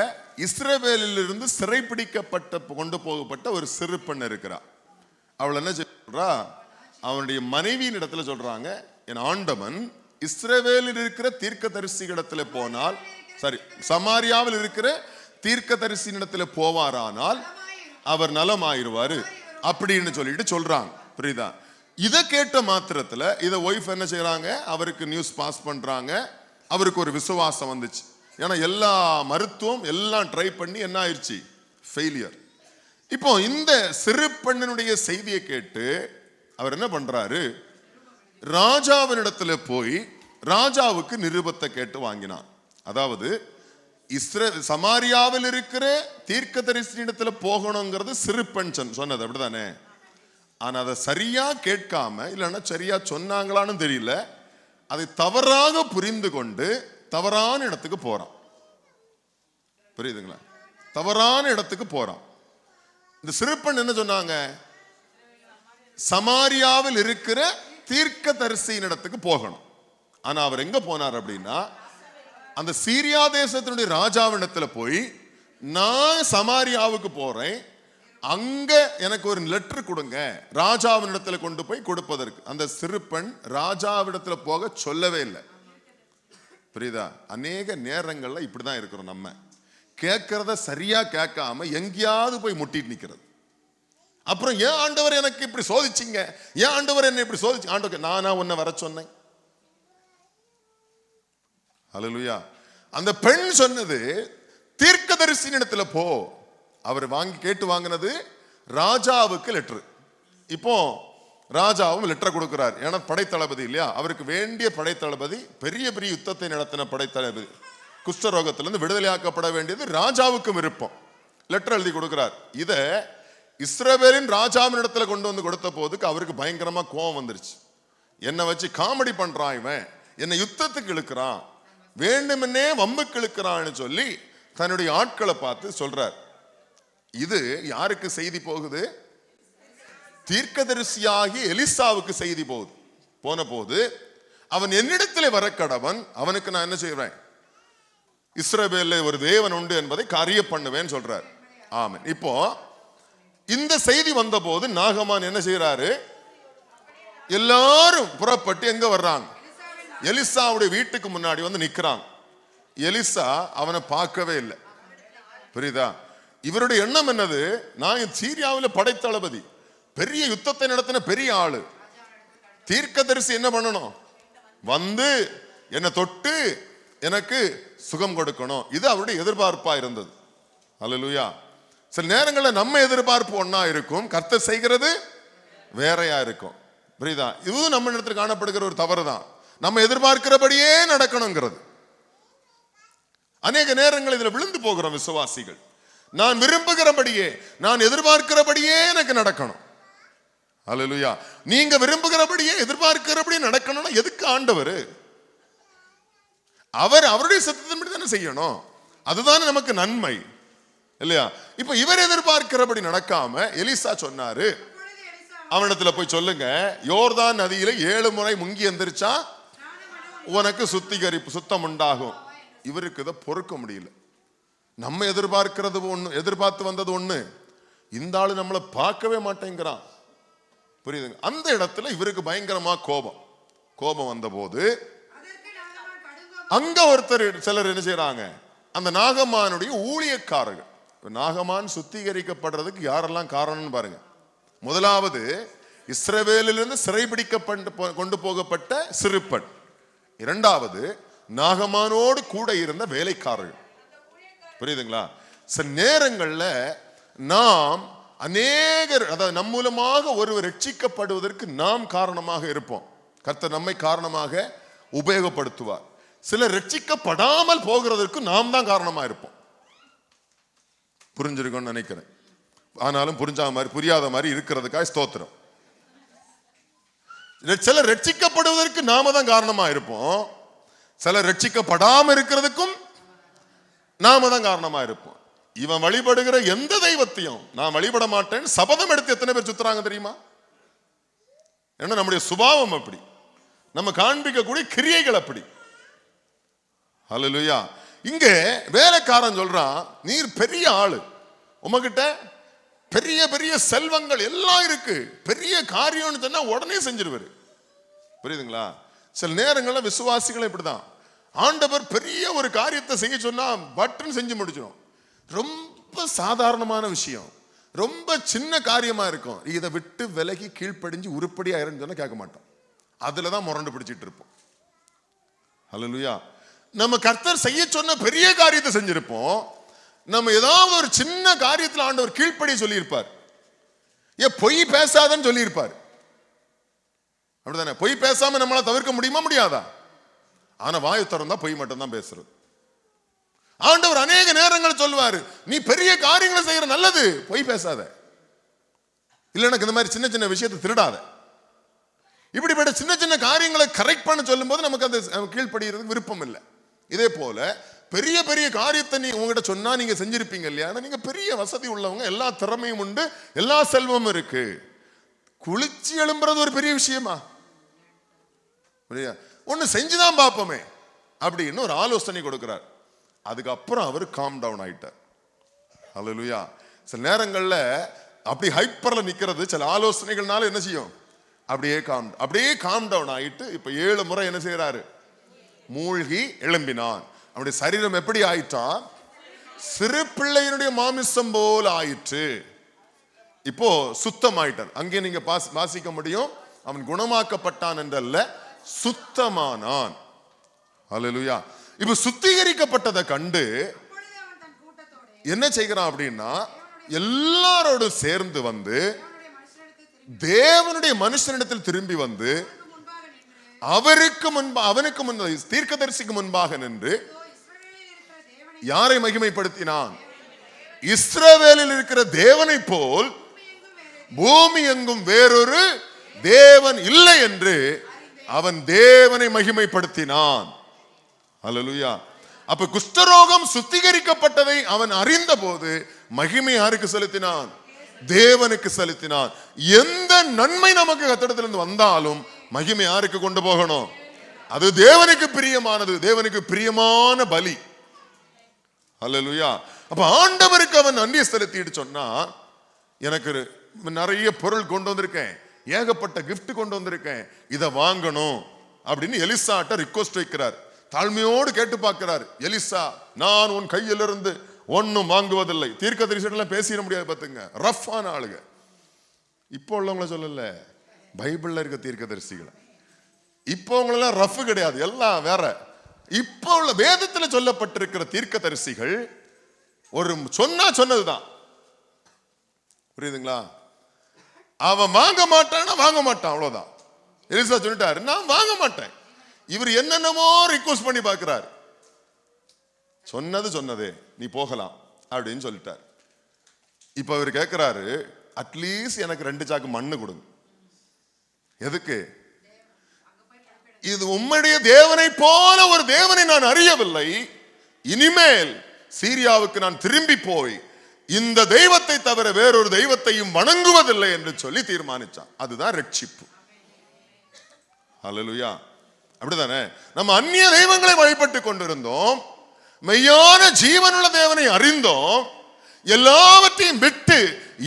இஸ்ரவேலில் இருந்து சிறைப்பிடிக்கப்பட்ட கொண்டு போகப்பட்ட ஒரு சிறு பெண் இருக்கிறா. அவள் என்ன சொல்றா? அவனுடைய மனைவியின் இடத்துல சொல்றாங்க, என் ஆண்டவன் இஸ்ரவேலில் இருக்கிற தீர்க்கதரிசியிடத்துல போனால், சரி, சமாரியாவில் இருக்கிற தீர்க்கதரிசியின் இடத்துல போவாரானால் அவர் நலமாயிருவாரு அப்படின்னு சொல்றாங்க. புரியுதா? இதை கேட்ட மாத்திரத்துல இதை ஒய்ஃப் என்ன செய்யறாங்க? அவருக்கு நியூஸ் பாஸ் பண்றாங்க. அவருக்கு ஒரு விசுவாசம் வந்துச்சு. ஏன்னா எல்லா மருத்துவம் எல்லாம் ட்ரை பண்ணி என்ன ஆயிடுச்சு? ஃபெயிலியர். இப்போ இந்த சிறு பெண்ணினுடைய செய்தியை கேட்டு அவர் என்ன பண்றாரு? ராஜாவினிடத்துல போய் ராஜாவுக்கு நிருபத்தை கேட்டு வாங்கினான். அதாவது சமாரியாவில் இருக்கிற தீர்க்கதரிசியிடத்துல போகணுங்கிறது சிறு பெண் சொன்னது, அப்படிதானே? ஆனா அதை சரியா கேட்காம, இல்லைன்னா சரியா சொன்னாங்களான்னு தெரியல, அதை தவறாக புரிந்து கொண்டு தவறான இடத்துக்கு போறான். புரியுதுங்களா? தவறான இடத்துக்கு போறான். இந்த சிறுப்பெண் என்ன சொன்னாங்க? சமாரியாவில் இருக்கிற தீர்க்கதரிசியின் இடத்துக்கு போகணும். ஆனா அவர் எங்க போனார் அப்படின்னா, அந்த சீரியா தேசத்தினுடைய ராஜாவிடத்துல போய், நான் சமாரியாவுக்கு போறேன், அங்க எனக்கு ஒரு லெட்டர் கொடுங்க, ராஜாவினிடத்துல கொண்டு போய் கொடுப்பதற்கு. அந்த சிறு பெண் ராஜாவிடத்துல போக சொல்லவே இல்லை. புரியுதா? அநேக நேரங்கள்ல இப்படிதான் இருக்கிறோம். நம்ம கேட்கறத சரியா கேட்காம எங்கேயாவது போய் முட்டிட்டு நிக்கிறது. அப்புறம் ஏன் ஆண்டவர் எனக்கு இப்படி சோதிச்சிங்க, ஏன் ஆண்டவர் என்ன இப்படி சோதிச்சு? ஆண்டவர் நானா உன்னை வர சொன்னேன்? ஹல்லேலூயா. அந்த பெண் சொன்னது தீர்க்கதரிசியின் இடத்துல போ. அவர் கேட்டு வாங்கினது ராஜாவுக்கு லெட்டர். இப்போ ராஜாவும் லெட்டர் கொடுக்கிறார். ஏன்னா படைத்தளபதி இல்லையா, அவருக்கு வேண்டிய படைத்தளபதி, பெரிய பெரிய யுத்தத்தை நடத்தின படைத்தளபதி, குஷ்டரோகத்திலிருந்து விடுதலையாக்கப்பட வேண்டியது ராஜாவுக்கும் விருப்பம். லெட்டர் எழுதி கொடுக்கிறார். இத இஸ்ரவேலின் ராஜாவின் இடத்துல கொண்டு வந்து கொடுத்த போதுக்கு அவருக்கு பயங்கரமா கோபம் வந்துருச்சு. என்னை வச்சு காமெடி பண்றான் இவன், என்னை யுத்தத்துக்கு இழுக்கிறான், வேண்டுமென்னே வம்புக்கு இழுக்கிறான்னு சொல்லி தன்னுடைய ஆட்களை பார்த்து சொல்றார். இது யாருக்கு செய்தி போகுது? தீர்க்கதரிசியாகி எலிசாவுக்கு செய்தி போகுது. போன போது அவன் என்னிடத்திலே வர கடவன், அவனுக்கு நான் என்ன செய்வேன்? இஸ்ரவேல்ல ஒரு தேவன் உண்டு என்பதை அறிய பண்ணுவேன் சொல்றார். ஆமென். இப்போ இந்த செய்தி வந்த போது நாகமான் என்ன செய்யறாரு? எல்லாரும் புறப்பட்டு எங்க வர்றாங்க? எலிசாவுடைய வீட்டுக்கு முன்னாடி வந்து நிக்கிறாங்க. எலிசா அவனை பார்க்கவே இல்லை. புரியுதா? இவருடைய எண்ணம் என்னது? நான் சீரியாவில் படைத்தளபதி, பெரிய யுத்தத்தை நடத்தின பெரிய ஆளு, தீர்க்கதரிசி என்ன பண்ணணும்? வந்து என்னை தொட்டு எனக்கு சுகம் கொடுக்கணும். இது அவருடைய எதிர்பார்ப்பா இருந்தது. அல்லேலூயா. சில நேரங்களில் நம்ம எதிர்பார்ப்பு ஒன்னா இருக்கும், கர்த்தர் செய்கிறது வேறையா இருக்கும். புரியுதா? இதுவும் நம்ம இடத்துல காணப்படுகிற ஒரு தவறு தான். நம்ம எதிர்பார்க்கிறபடியே நடக்கணுங்கிறது. அநேக நேரங்கள் இதுல விழுந்து போகிறோம் விசுவாசிகள். நான் விரும்புகிறபடியே, நான் எதிர்பார்க்கிறபடியே எனக்கு நடக்கணும். அல்லேலூயா. நீங்க விரும்புகிறபடியே எதிர்பார்க்கிறபடியே நடக்கணும்னா எதுக்கு ஆண்டவர்? அவர் அவருடைய சத்தத்தின்படி தானே செய்யணும். அதுதானே நமக்கு நன்மை இல்லையா? இப்ப இவர் எதிர்பார்க்கிறபடி நடக்காம எலிசா சொன்னாரு, அவனிடத்துல போய் சொல்லுங்க, யோர்தான் நதியில 7 முறை முங்கி எந்திரிச்சா உனக்கு சுத்தம் உண்டாகும். இவருக்கு இதை பொறுக்க முடியல. நம்ம எதிர்பார்க்கிறது ஒண்ணு, எதிர்பார்த்து வந்தது ஒண்ணு, இந்த ஆளு நம்மளை பார்க்கவே மாட்டேங்கிறான். புரியுதுங்க? அந்த இடத்துல இவருக்கு பயங்கரமா கோபம் வந்த போது அங்க ஒருத்தர் சிலர் என்ன செய்யறாங்க? அந்த நாகமானுடைய ஊழியக்காரர்கள். நாகமான் சுத்திகரிக்கப்படுறதுக்கு யாரெல்லாம் காரணம்னு பாருங்க. முதலாவது இஸ்ரவேலிலிருந்து சிறைபிடிக்கப்பட்டு கொண்டு போகப்பட்ட சிறுப்பன். இரண்டாவது நாகமானோடு கூட இருந்த வேலைக்காரர்கள். புரியுதுங்களா? சில நேரங்கள்ல நாம் அநேகர், அதாவது நம் மூலமாக ஒருவர் ரட்சிக்கப்படுவதற்கு நாம் காரணமாக இருப்போம். கர்த்தர் நம்மை காரணமாக உபயோகப்படுத்துவார். சிலர் ரட்சிக்கப்படாமல் போகிறதற்கு நாம் தான் காரணமா இருப்போம். புரிஞ்சிருக்கும்னு நினைக்கிறேன். ஆனாலும் புரியாத மாதிரி இருக்கிறதுக்காக ஸ்தோத்திரம். சிலர் ரட்சிக்கப்படுவதற்கு நாம தான் காரணமா இருப்போம். சிலர் ரட்சிக்கப்படாம இருக்கிறதுக்கும் நாம தான் காரணமா இருப்போம். இவன் வழிபடுகிற எந்த தெய்வத்தையும் நான் வழிபட மாட்டேன் சபதம் எடுத்து எத்தனை பேர் சுத்துறாங்க தெரியுமா? ஏன்னா நம்முடைய சுபாவம் அப்படி, நம்ம காண்பிக்கக்கூடிய கிரியைகள் அப்படி. அல்லேலூயா. இங்க வேலைக்காரன் சொல்றான், நீர் பெரிய ஆளு, உமகிட்ட பெரிய பெரிய செல்வங்கள் எல்லாம் இருக்கு, பெரிய காரியம்னு சொன்னா உடனே செஞ்சிருவாரு. புரியுதுங்களா? சில நேரங்கள்ல விசுவாசிகள் இப்படிதான். ஆண்டவர் பெரிய ஒரு காரியத்தை செய்ய சொன்னா பட்டன் செஞ்சு முடிச்சிடும். ரொம்ப சாதாரணமான விஷயம், ரொம்ப சின்ன காரியமா இருக்கும், இதை விட்டு விலகி கீழ்ப்படிஞ்சு உருப்படியா இருன்னு சொன்னா கேட்க மாட்டோம். அதுலதான் முரண்டு பிடிச்சிட்டு இருப்போம். அல்லேலூயா. நம்ம கர்த்தர் செய்ய சொன்ன பெரிய காரியத்தை செஞ்சிருப்போம். நம்ம ஏதாவது ஒரு சின்ன காரியத்தில் ஆண்டவர் கீழ்ப்படி சொல்லியிருப்பார். பொய் பேசாதன்னு சொல்லியிருப்பார். அப்படிதானே? பொய் பேசாம நம்மளால தவிர்க்க முடியுமா? முடியாதா? ஆனா வாயு திறந்தா பொய் மட்டும் தான் பேசுறது. ஆண்டவர் அநேக நேரங்கள் சொல்லுவாரு, நீ பெரிய காரியங்களை செய்யற, நல்லது, பொய் பேசாத, இல்ல எனக்கு இந்த மாதிரி சின்ன சின்ன விஷயத்தை திருடாத. இப்படிப்பட்ட சின்ன சின்ன காரியங்களை கரெக்ட் பண்ண சொல்லும் போது நமக்கு அந்த கீழ்ப்படுகிறதுக்கு விருப்பம் இல்லை. இதே போல பெரிய பெரிய காரியத்தை நீ உங்ககிட்ட சொன்னா நீங்க செஞ்சிருப்பீங்க இல்லையா? நீங்க பெரிய வசதி உள்ளவங்க, எல்லா திறமையும் உண்டு, எல்லா செல்வமும் இருக்கு, குளிச்சு எழும்புறது ஒரு பெரிய விஷயமா? ஒண்ணு செஞ்சுதான் பார்ப்போமே அப்படின்னு ஒரு ஆலோசனை கொடுக்கிறார். அதுக்கப்புறம் அவர் காம் டவுன் ஆயிட்டார். அல்லேலூயா. சில நேரங்கள்ல அப்படி ஹைப்பர்ல நிக்கிறது சில ஆலோசனைகள்னால என்ன செய்யும்? அப்படியே காம் டவுன் ஆயிட்டு இப்ப 7 முறை என்ன செய்யறாரு? மூழ்கி எழும்பினான். அவனுடைய சரீரம் எப்படி ஆயிட்டான்? சிறு பிள்ளையினுடைய மாமிசம் போல ஆயிற்று. இப்போ சுத்தம் ஆயிட்டான். அங்கே நீங்க வாசிக்க முடியும், அவன் குணமாக்கப்பட்டான் என்றல்ல, சுத்தமானான். அல்லேலூயா. இப்ப சுத்திகரிக்கப்பட்டதை கண்டு என்ன செய்கிறான் அப்படின்னா, எல்லாரோடும் சேர்ந்து வந்து தேவனுடைய மனுஷனிடத்தில் திரும்பி வந்து அவனுக்கு முன்பாக தீர்க்கதரிசிக்கு முன்பாக நின்று யாரை மகிமைப்படுத்தினான்? இஸ்ரவேலில் இருக்கிற தேவனை போல் பூமி எங்கும் வேறொரு தேவன் இல்லை என்று அவன் தேவனை மகிமைப்படுத்தினான். அல்லேலூயா. அப்ப குஷ்டரோகம் சுத்திகரிக்கப்பட்டதை அவன் அறிந்த போது மகிமை யாருக்கு செலுத்தினான்? தேவனுக்கு செலுத்தினான். எந்த நன்மை நமக்கு கத்திடத்திலிருந்து வந்தாலும் மகிமை யாருக்கு கொண்டு போகணும்? அது தேவனுக்கு பிரியமானது, தேவனுக்கு பிரியமான பலி. அல்லேலூயா. அப்ப ஆண்டவருக்கு அவன் நன்றி செலுத்திட்டு சொன்னா, எனக்கு நிறைய பொருள் கொண்டு வந்திருக்கேன், ஏகப்பட்ட கிஃப்ட் கொண்டு வந்திருக்கேன், இதை வாங்கணும் அப்படின்னு எலிசாட்ட ரிக்வெஸ்ட் வைக்கிறார். தாழ்மையோடு கேட்டு பார்க்கிறார். எலிசா, நான் உன் கையிலிருந்து ஒன்னும் வாங்குவதில்லை. தீர்க்கதரிசிகள் பேசிட முடியாது பாத்துங்க, ரஃப்பான ஆளுங்க. இப்போ உள்ளவங்கள சொல்லல, பைபிள்ல இருக்க தீர்க்கதரிசிகளை. இப்போ உங்களெல்லாம் ரஃப் கிடையாது, எல்லாம் வேற. இப்போ உள்ள வேதத்தில் சொல்லப்பட்டிருக்கிற தீர்க்கதரிசிகள் ஒரு சொன்னதுதான். புரியுதுங்களா? அவன் வாங்க மாட்டான்னா வாங்க மாட்டான், அவ்வளவுதான். எலிசா சொல்லிட்டாரு, நான் வாங்க மாட்டேன். இவர் என்னென்னமோ ரிக்வெஸ்ட் பண்ணி பார்க்கிறார். சொன்னதே, நீ போகலாம் அப்படின்னு சொல்லிட்டார். இப்ப அவர் கேட்கிறாரு, அட்லீஸ்ட் எனக்கு 2 சாக்கு மண்ணு கொடுங்க. எதுக்கு? இது உம்முடைய தேவனை போல ஒரு தேவனை நான் அறியவில்லை. இனிமேல் சீரியாவுக்கு நான் திரும்பி போய் இந்த தெய்வத்தை தவிர வேறொரு தெய்வத்தையும் வணங்குவதில்லை என்று சொல்லி தீர்மானிச்சான். அதுதான் ரட்சிப்பு. அல்லேலூயா. அப்படிதானே? நம்ம அந்நிய தெய்வங்களை வழிபட்டு கொண்டிருந்தோம், மெய்யான ஜீவனுள்ள தேவனை அறிந்தோம். எல்லாவற்றையும் விட்டு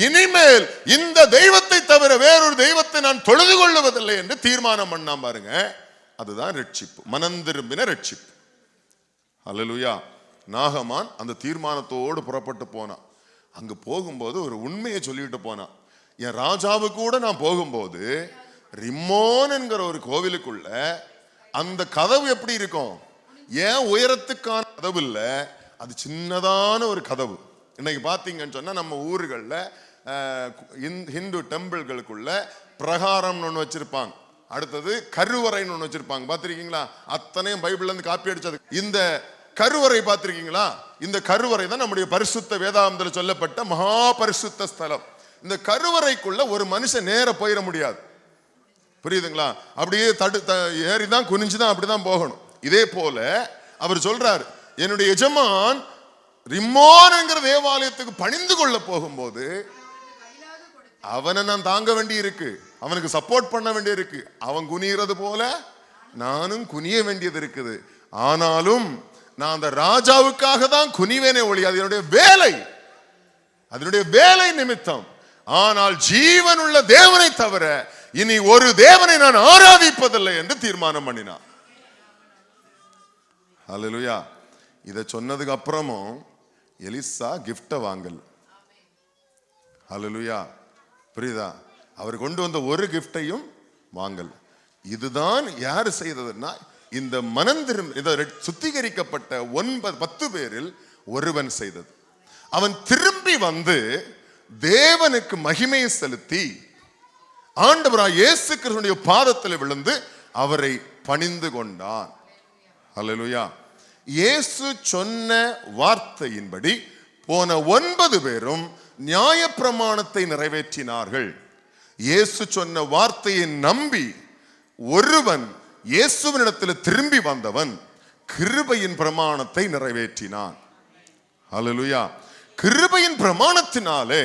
இனிமேல் இந்த தெய்வத்தை தவிர வேறொரு தெய்வத்தை நான் தொழுது கொள்ளுவதில்லை என்று தீர்மானம் பண்ணாம பாருங்க. அதுதான் ரட்சிப்பு, மனம் திரும்பின ரட்சிப்பு. அல்லேலூயா. நாகமான் அந்த தீர்மானத்தோடு புறப்பட்டு போனான். அங்கு போகும்போது ஒரு உண்மையை சொல்லிட்டு போனான். என் ராஜாவு கூட நான் போகும்போது ரிம்மோன் என்கிற ஒரு கோவிலுக்குள்ள அந்த கதவு எப்படி இருக்கும்? ஏன் உயரத்துக்கான கதவு இல்ல, அது சின்னதான ஒரு கதவு. இன்னைக்கு பாத்தீங்கன்னு சொன்னா நம்ம ஊர்கள்ல ஹிந்து டெம்பிள்களுக்குள்ள பிரகாரம் ஒண்ணு வச்சிருப்பாங்க, அடுத்தது கருவறைன்னு ஒண்ணு வச்சிருப்பாங்க. பாத்திருக்கீங்களா? அத்தனையும் பைபிள்ல இருந்து காப்பி அடிச்சது. இந்த கருவறை பார்த்திருக்கீங்களா? இந்த கருவறை தான் நம்முடைய பரிசுத்த வேதாகமத்தில் சொல்லப்பட்ட மகா பரிசுத்த ஸ்தலம். இந்த கருவறைக்குள்ள ஒரு மனுஷன் நேர போயிட முடியாது. புரியுதுங்களா? அப்படியே ஏறிதான் குனிஞ்சுதான் அப்படிதான் போகணும். இதே போல அவர் சொல்றாரு, என்னுடைய எஜமான் ரிம்மோன் என்கிற தேவாலயத்துக்கு பணிந்து கொள்ள போகும்போது அவனை நான் தாங்க வேண்டி இருக்கு, அவனுக்கு சப்போர்ட் பண்ண வேண்டிய இருக்கு. அவன் குனிகிறது போல நானும் குனிய வேண்டியது இருக்குது. ஆனாலும் நான் அந்த ராஜாவுக்காக தான் குனிவேனே ஒளி, அது அதனுடைய வேலை நிமித்தம். ஆனால் ஜீவனுள்ள தேவனை தவிர இனி ஒரு தேவனை நான் ஆராதிப்பதில்லை என்று தீர்மானம் பண்ணினான். அல்லேலூயா. இதை சொன்னதுக்கு அப்புறமும் எலிசா கிஃப்ட வாங்கல். அல்லேலூயா. புரியுதா? அவர் கொண்டு வந்த ஒரு கிஃப்டையும் வாங்கல். இதுதான் யாரு செய்ததுன்னா, இந்த சுத்திகரிக்கப்பட்ட 10 பேரில் ஒருவன் செய்தது. அவன் திரும்பி வந்து தேவனுக்கு மகிமையை செலுத்தி ஆண்டவராய் இயேசு கிறிஸ்துவினுடைய பாதத்தில் விழுந்து அவரை பணிந்து கொண்டான். அல்லேலூயா. இயேசு சொன்ன வார்த்தையின்படி போன 9 பேரும் நியாயப்பிரமாணத்தை நிறைவேற்றினார்கள். இயேசு சொன்ன வார்த்தையை நம்பி ஒருவன் இயேசுவினிடத்தில் திரும்பி வந்தவன் கிருபையின் பிரமாணத்தை நிறைவேற்றினான். அல்லேலூயா. கிருபையின் பிரமாணத்தினாலே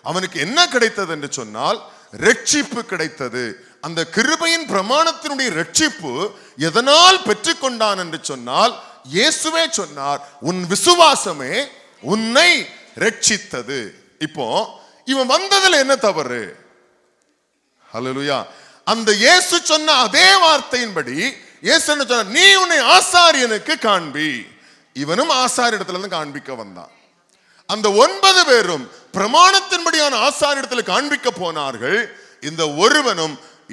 அவனுக்கு என்ன கிடைத்தது என்று சொன்னால் ரட்சிப்பு கிடைத்தது. அந்த கிருபையின் பிரமாணத்தினுடைய ரட்சிப்பு எதனால் பெற்றுக்கொண்டான் என்று சொன்னால், இயேசுவே சொன்னார், உன் விசுவாசமே உன்னை ரட்சித்தது. இப்போ இவன் வந்ததுல என்ன தவறு? அல்லேலூயா. அந்த இயேசு சொன்ன அதே வார்த்தையின்படி இயேசு என்ன சொன்னார்? நீ உன்னை ஆசாரியனுக்கு காண்பி. இவனும் ஆசாரியனிடத்துல இருந்து காண்பிக்க வந்தான். அந்த 9 பேரும் பிரமாணத்தின்படியான ஆசாரியனிடத்தில் காண்பிக்க போனார்கள்.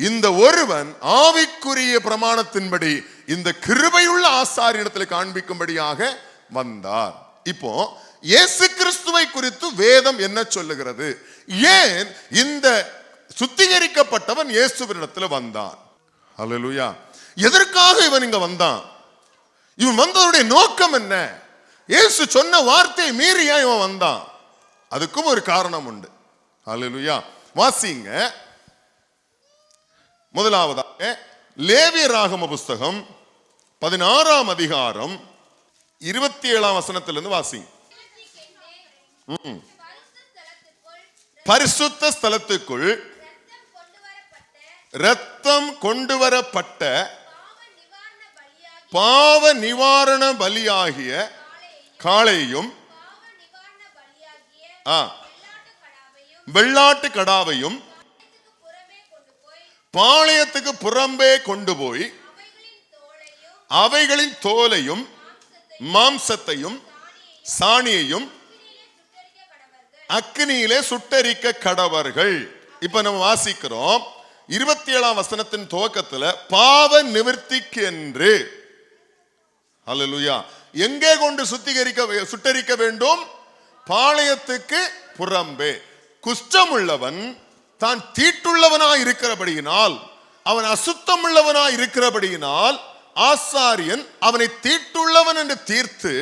இந்த ஒருவன் ஆவிக்குரிய பிரமாணத்தின்படி இந்த கிருபையுள்ள ஆசாரியனிடத்தில் காண்பிக்கும்படியாக வந்தார். இப்போ இயேசு கிறிஸ்துவை குறித்து வேதம் என்ன சொல்லுகிறது? ஏன் இந்த சுத்திகரிக்கப்பட்டவன் இயேசுவினிடத்தில் வந்தான். ஹல்லேலூயா. எதற்காக இவன் இங்க வந்தான்? இவன் வந்ததுடைய நோக்கம் என்ன? இயேசு சொன்ன வார்த்தையை மீறியா இவன் வந்தான்? அதுக்கும் ஒரு காரணம் உண்டு. ஹல்லேலூயா. வாசிங்க. முதலாவதாக லேவியராகம புஸ்தகம் 16ஆம் அதிகாரம் 27ஆம் வசனத்திலிருந்து வாசிங்க. பரிசுத்த ஸ்தலத்துக்குள் இரத்தம் கொண்டு வரப்பட்ட பாவ நிவாரண பலியாகிய காளையும் வெள்ளாட்டு கடாவையும் பாளையத்துக்கு புறம்பே கொண்டு போய் அவைகளின் தோலையும் மாம்சத்தையும் சாணியையும் அக்னியிலே சுட்டரிக்க கடவர்கள். இப்ப நம்ம வாசிக்கிறோம் 27ஆம் வசனத்தின் துவக்கத்துல பாவ நிவர்த்திக்கு என்று. ஹல்லேலூயா. எங்கே கொண்டு சுட்டரிக்க வேண்டும்? பாளையத்துக்கு புறம்பே. குஷ்டம் உள்ளவன் தான் தீட்டுள்ளவனாய் இருக்கிறபடியினால், அவன் அசுத்தம் உள்ளவனாய் இருக்கிறபடியினால் ஆசாரியன் அவனை தீட்டுள்ளவன் என்று தீர்த்து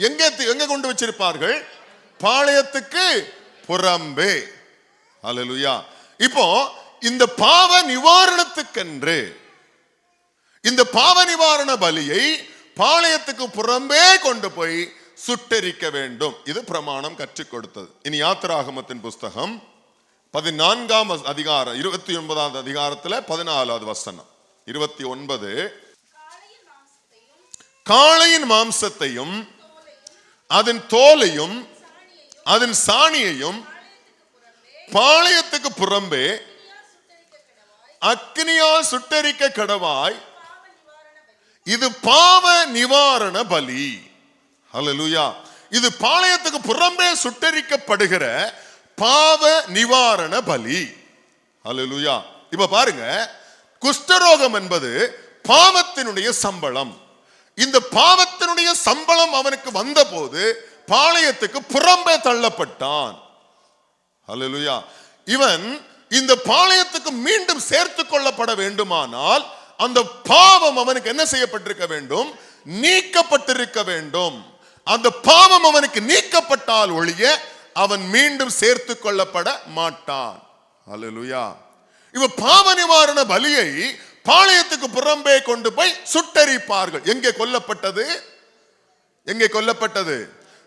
எங்கே கொண்டு வச்சிருப்பார்கள்? பாளையத்துக்கு புறம்பே. ஹல்லேலூயா. இப்போ இந்த பாவ நிவாரணத்துக்கென்று இந்த பாவ நிவாரண பலியை பாளையத்துக்கு புறம்பே கொண்டு போய் சுட்டரிக்க வேண்டும். இது பிரமாணம் கற்றுக் கொடுத்தது. இனி யாத்திராகமத்தின் புஸ்தகம் 14ஆம் அதிகாரம் 29ஆவது அதிகாரத்தில் 14ஆவது வசனம் 29. காளையின் மாம்சத்தையும் அதன் தோலையும் அதன் சாணியையும் பாளையத்துக்கு புறம்பே அக்னியால் சுட்டரிக்க கடவாய். இது பாவ நிவாரண பலி. ஹல்லேலூயா. இது பாளையத்துக்கு புறம்பே சுட்டரிக்கப்படுகிற பாவ நிவாரண பலி. ஹல்லேலூயா. இப்ப பாருங்க, குஷ்டரோகம் என்பது பாவத்தினுடைய சம்பளம். இந்த பாவத்தினுடைய சம்பளம் அவனுக்கு வந்த போது பாளையத்துக்கு புறம்பே தள்ளப்பட்டான். ஹல்லேலூயா. இவன் இந்த பாளையத்துக்கு மீண்டும் சேர்த்து கொள்ளப்பட வேண்டுமானால் அந்த பாவம் அவனுக்கு என்ன செய்யப்பட்டிருக்க வேண்டும்? நீக்கப்பட்டிருக்க வேண்டும். அந்த பாவம் அவனுக்கு நீக்கப்பட்டால் ஒழிய அவன் மீண்டும் சேர்த்து கொள்ளப்பட மாட்டான். ஹல்லேலூயா. இவன் பாவ நிவாரண பலியை பாளையத்துக்கு புறம்பே கொண்டு போய் சுட்டரிப்பார்கள். எங்கே கொல்லப்பட்டது? எங்கே கொல்லப்பட்டது?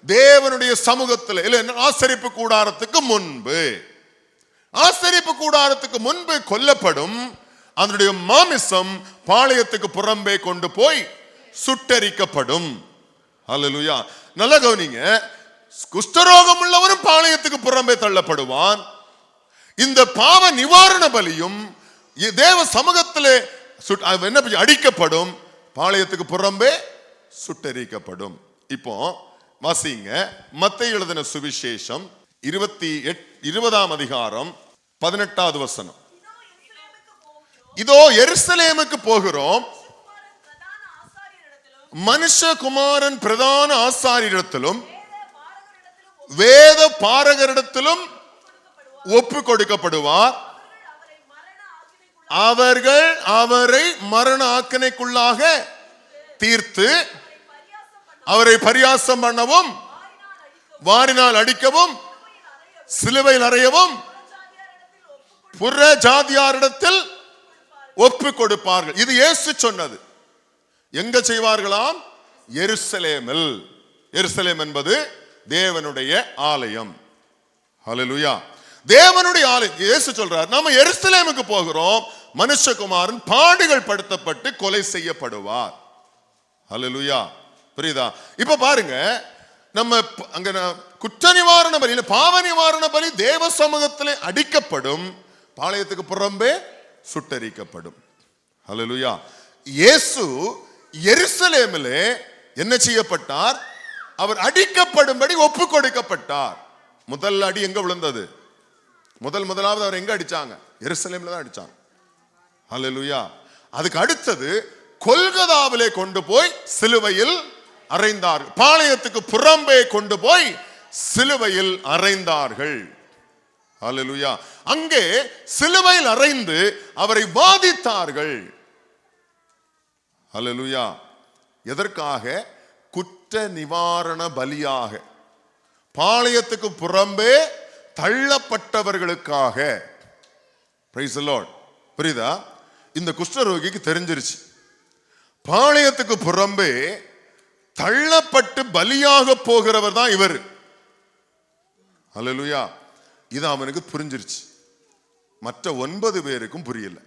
தேவனுடைய சமூகத்தில், இல்ல ஆசரிப்பு கூடாரத்துக்கு முன்பு. ஆசரிப்பு கூடாரத்துக்கு முன்பு கொல்லப்படும் அதனுடைய மாமிசம் பாளையத்துக்கு புறம்பே கொண்டு போய் சுட்டரிக்கப்படும். ஹல்லேலூயா. நல்ல கவனிங்க. குஷ்டரோகம் உள்ளவனும் பாளையத்துக்கு புறம்பே தள்ளப்படுவான். இந்த பாவ நிவாரண பலியும் தேவ சமூகத்திலே அடிக்கப்படும், பாளையத்துக்கு புறம்பே சுட்டரிக்கப்படும். இப்போ வாசிங்க மத்தேயு எழுதின சுவிசேஷம் 20ஆம் அதிகாரம் 18ஆவது வசனம். இதோ எருசலேமுக்கு போகிறோம், மனுஷகுமாரன் பிரதான ஆசாரியரிடத்திலும் வேத பாரகரிடத்திலும் ஒப்பு கொடுக்கப்படுவார். அவர்கள் அவரை மரண ஆக்கினைக்குள்ளாக தீர்த்து அவரை பரியாசம் பண்ணவும், வாரினால் அடிக்கவும், சிலுவையில் அறையவும் புற ஜாதியாரிடத்தில் ஒப்பு கொடுப்பார்கள். இது இயேசு சொன்னது. எங்க செய்வார்களாம்? எருசலேமில். எருசலேம் என்பது தேவனுடைய ஆலயம். ஹல்லேலூயா. தேவனுடைய ஆலயம். இயேசு சொல்றார், நாம எருசலேமுக்கு போகிறோம், மனுஷகுமாரன் பாடுகள் படுத்தப்பட்டு கொலை செய்யப்படுவார். ஹல்லேலூயா. புரியுதா? இப்ப பாருங்க, நம்ம அங்க குற்ற நிவாரண பலி, பாவ நிவாரண பலி தேவ சமூகத்திலே அடிக்கப்படும், பாளையத்துக்கு புறம்பே சுட்டரிக்கப்படும். ஹல்லேலூயா. இயேசு எருசலேமிலே என்ன செய்யப்பட்டார்? அவர் அடிக்கப்படும்படி ஒப்பு கொடுக்கப்பட்டார். முதல் அடி எங்க விழுந்தது? முதலாவது அவர் எங்க அடிச்சாங்க? எருசலேம்ல தான் அடிச்சாங்க. ஹல்லேலூயா. அதுக்கு அடுத்தது கொல்கதாவிலே கொண்டு போய் சிலுவையில் அறைந்தார்கள். பாளையத்துக்கு புறம்பே கொண்டு போய் சிலுவையில் அறைந்தார்கள். ஹல்லேலூயா. அங்கே சிலுவையில் அறைந்து அவரை வாதித்தார்கள். ஹல்லேலூயா. எதற்காக? குற்ற நிவாரண பலியாக, பாளையத்துக்கு புறம்பே தள்ளப்பட்டவர்களுக்காக. Price the Lord. புரியுதா? இந்த குஷ்டரோகிக்கு தெரிஞ்சிருச்சு, பாளையத்துக்கு புறம்பே தள்ளப்பட்டு பலியாக போகிறவர் தான் இவர். ஹல்லேலூயா. இது அவனுக்கு புரிஞ்சிருச்சு. மற்ற 9 பேருக்கும் புரியல.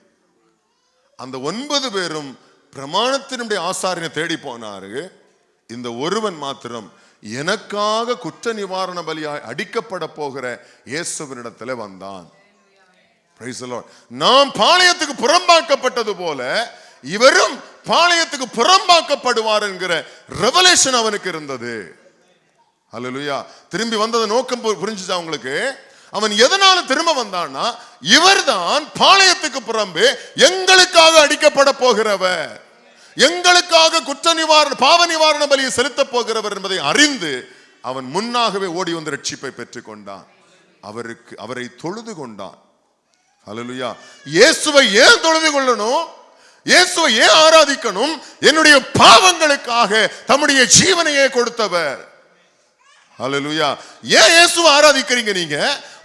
அந்த 9 பேரும் பிரமாணத்தினுடைய ஆசாரியனை தேடி போனாரு. இந்த ஒருவன் மாத்திரம் எனக்காக குற்ற நிவாரண பலியாய் அடிக்கப்பட போகிற இயேசுவினிடத்தில் வந்தான். Price the Lord. நாம் பாளையத்துக்கு புறம்பாக்கப்பட்டது போல இவரும் பாளையத்துக்கு புறம்பாக்கப்படுவார் என்கிற ரெவலேஷன் அவனுக்கு இருந்தது. ஹல்லேலூயா. திரும்பி வந்தத நோக்கம் புரிஞ்சுச்சா உங்களுக்கு? அவன் எதனால திரும்ப வந்தான்னா, இவர்தான் பாளையத்துக்கு புறம்பே எங்களுக்காக அடிக்கப்பட போகிறவர், எங்களுக்காக குற்ற நிவாரண பாவ நிவாரண பலியை செலுத்த போகிறவர் என்பதை அறிந்து அவன் முன்னாகவே ஓடி வந்து ரட்சிப்பை பெற்றுக் கொண்டான். அவரை தொழுது கொண்டான். ஹல்லேலூயா. இயேசுவை ஏன் தொழுது கொள்ளணும்? இயேசுவை ஏன் ஆராதிக்கணும்? என்னுடைய பாவங்களுக்காக தம்முடைய ஜீவனையே கொடுத்தவர். ஹல்லேலூயா. ஏன் இயேசுவை ஆராதிக்கிறீங்க? நீங்க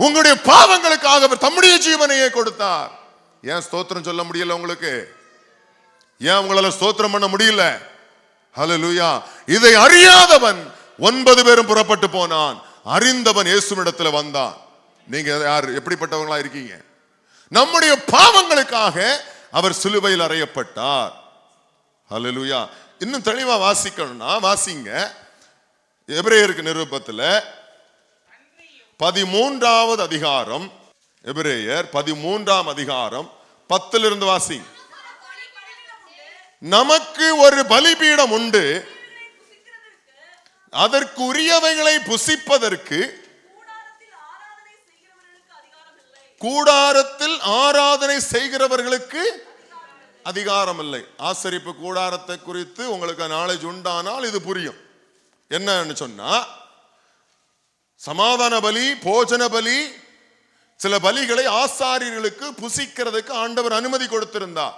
உங்களுடைய பாவங்களுக்காக அவர் தம்முடைய ஜீவனையே கொடுத்தார். ஏன் ஸ்தோத்திரம் சொல்ல முடியல உங்களுக்கு? ஏன் உங்களால ஸ்தோத்திரம் பண்ண முடியல? ஹல்லேலூயா. இதை அறியாதவன் 9 பேரும் புறப்பட்டு போனான். அறிந்தவன் இயேசுவிடத்துல வந்தான். நீங்க யார், எப்படிப்பட்டவங்களா இருக்கீங்க? நம்முடைய பாவங்களுக்காக அவர் சிலுவையில் அறையப்பட்டார். ஹல்லேலூயா. இன்னும் தெளிவா வாசிக்கணும்னா வாசிங்க. எபிரேயருக்கு நிருபத்துல 13வது அதிகாரம், எபிரேயர் 13ஆம் அதிகாரம் 10 வாசிங்க. நமக்கு ஒரு பலிபீடம் உண்டு, அதற்கு உரியவைகளை புசிப்பதற்கு கூடாரத்தில் ஆராதனை செய்கிறவர்களுக்கு அதிகாரம் இல்லை. ஆசரிப்பு கூடாரத்தை குறித்து உங்களுக்கு நாலேஜ் உண்டானால் இது புரியும். என்னன்னு சொன்னா, சமாதான பலி, போஜன பலி, சில பலிகளை ஆசாரியர்களுக்கு புசிக்கிறதுக்கு ஆண்டவர் அனுமதி கொடுத்திருந்தார்.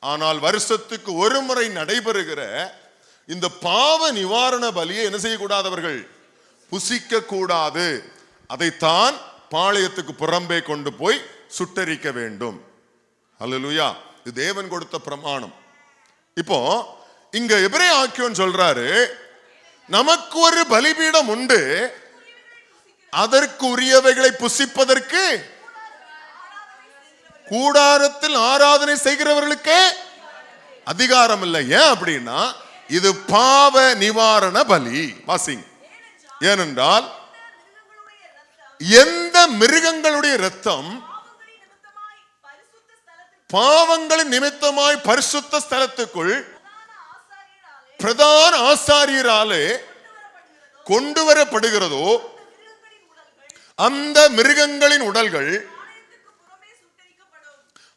ஆனால் வருஷத்துக்கு ஒரு முறை நடைபெறுகிற இந்த பாவ நிவாரண பலியை என்ன செய்யக்கூடாதவர்கள் புசிக்க கூடாது. அதைத்தான் பாளையத்துக்கு புறம்பே கொண்டு போய் சுட்டரிக்க வேண்டும். ஹல்லேலூயா. இது தேவன் கொடுத்த பிரமாணம். இப்போ இங்க எபிரேய ஆக்கியோன் சொல்றாரு, நமக்கு ஒரு பலிபீடம் உண்டு, அதற்கு உரியவைகளை புசிப்பதற்கு கூடாரத்தில் ஆராதனை செய்கிறவர்களுக்கு அதிகாரம் இல்லை. ஏன் அப்படின்னா இது பாவ நிவாரண பலி. வாசிங்க. ஏனென்றால் எந்த மிருகங்களுடைய இரத்தம் பாவங்களின் நிமித்தமாய் பரிசுத்த ஸ்தலத்துக்குள் பிரதான ஆசாரியராலே கொண்டு வரப்படுகிறதோ அந்த மிருகங்களின் உடல்கள்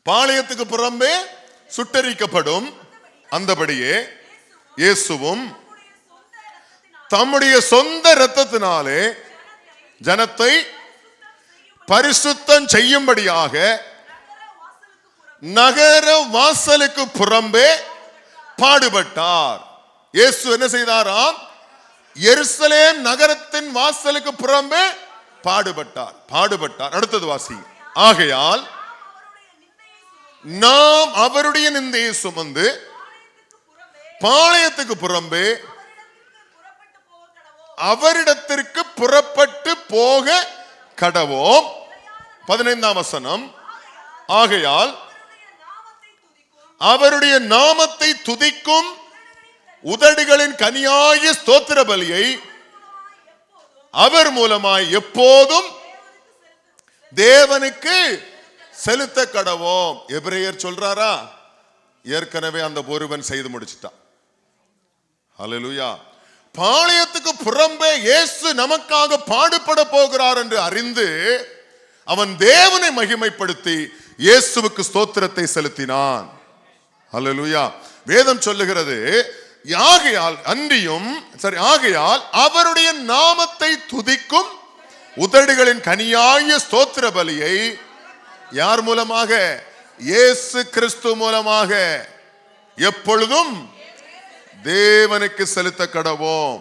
பாளையத்துக்கு புறம்பே சுட்டரிக்கப்படும். அந்தபடியே இயேசுவும் தம்முடைய சொந்த இரத்தத்தினாலே ஜனத்தை பரிசுத்தம் செய்யும்படியாக நகர வாசலுக்கு புறம்பே பாடுபட்டார். இயேசு என்ன செய்தாராம்? எருசலேம் நகரத்தின் வாசலுக்கு புறம்பே பாடுபட்டார். அடுத்தது வாசி. ஆகையால் நாம் அவருடைய நிந்தையை சுமந்து பாளையத்துக்கு புறம்பே அவரிடத்திற்கு புறப்பட்டு போக கடவோம். 15ஆம் வசனம். ஆகையால் அவருடைய நாமத்தை துதிக்கும் உதடுகளின் கனியாகிய ஸ்தோத்திர பலியை அவர் மூலமாய் எப்போதும் தேவனுக்கு செலுத்த கடவோம். எபிரேயர் சொல்றாரா? ஏற்கனவே அந்த ஒருவன் செய்து முடிச்சிட்டான். ஹல்லேலூயா. பாளையத்துக்கு புறம்பே இயேசு நமக்காக பாடுபட போகிறார் என்று அறிந்து அவன் தேவனை மகிமைப்படுத்தி இயேசுவுக்கு ஸ்தோத்திரத்தை செலுத்தினான். ஹல்லேலூயா. வேதம் சொல்லுகிறது, ஆகையால் அவருடைய நாமத்தை துதிக்கும் உதடுகளின் கனியாய ஸ்தோத்திர பலியை யார் மூலமாக? இயேசு கிறிஸ்து மூலமாக எப்பொழுதும் தேவனுக்கு செலுத்த கடவோம்.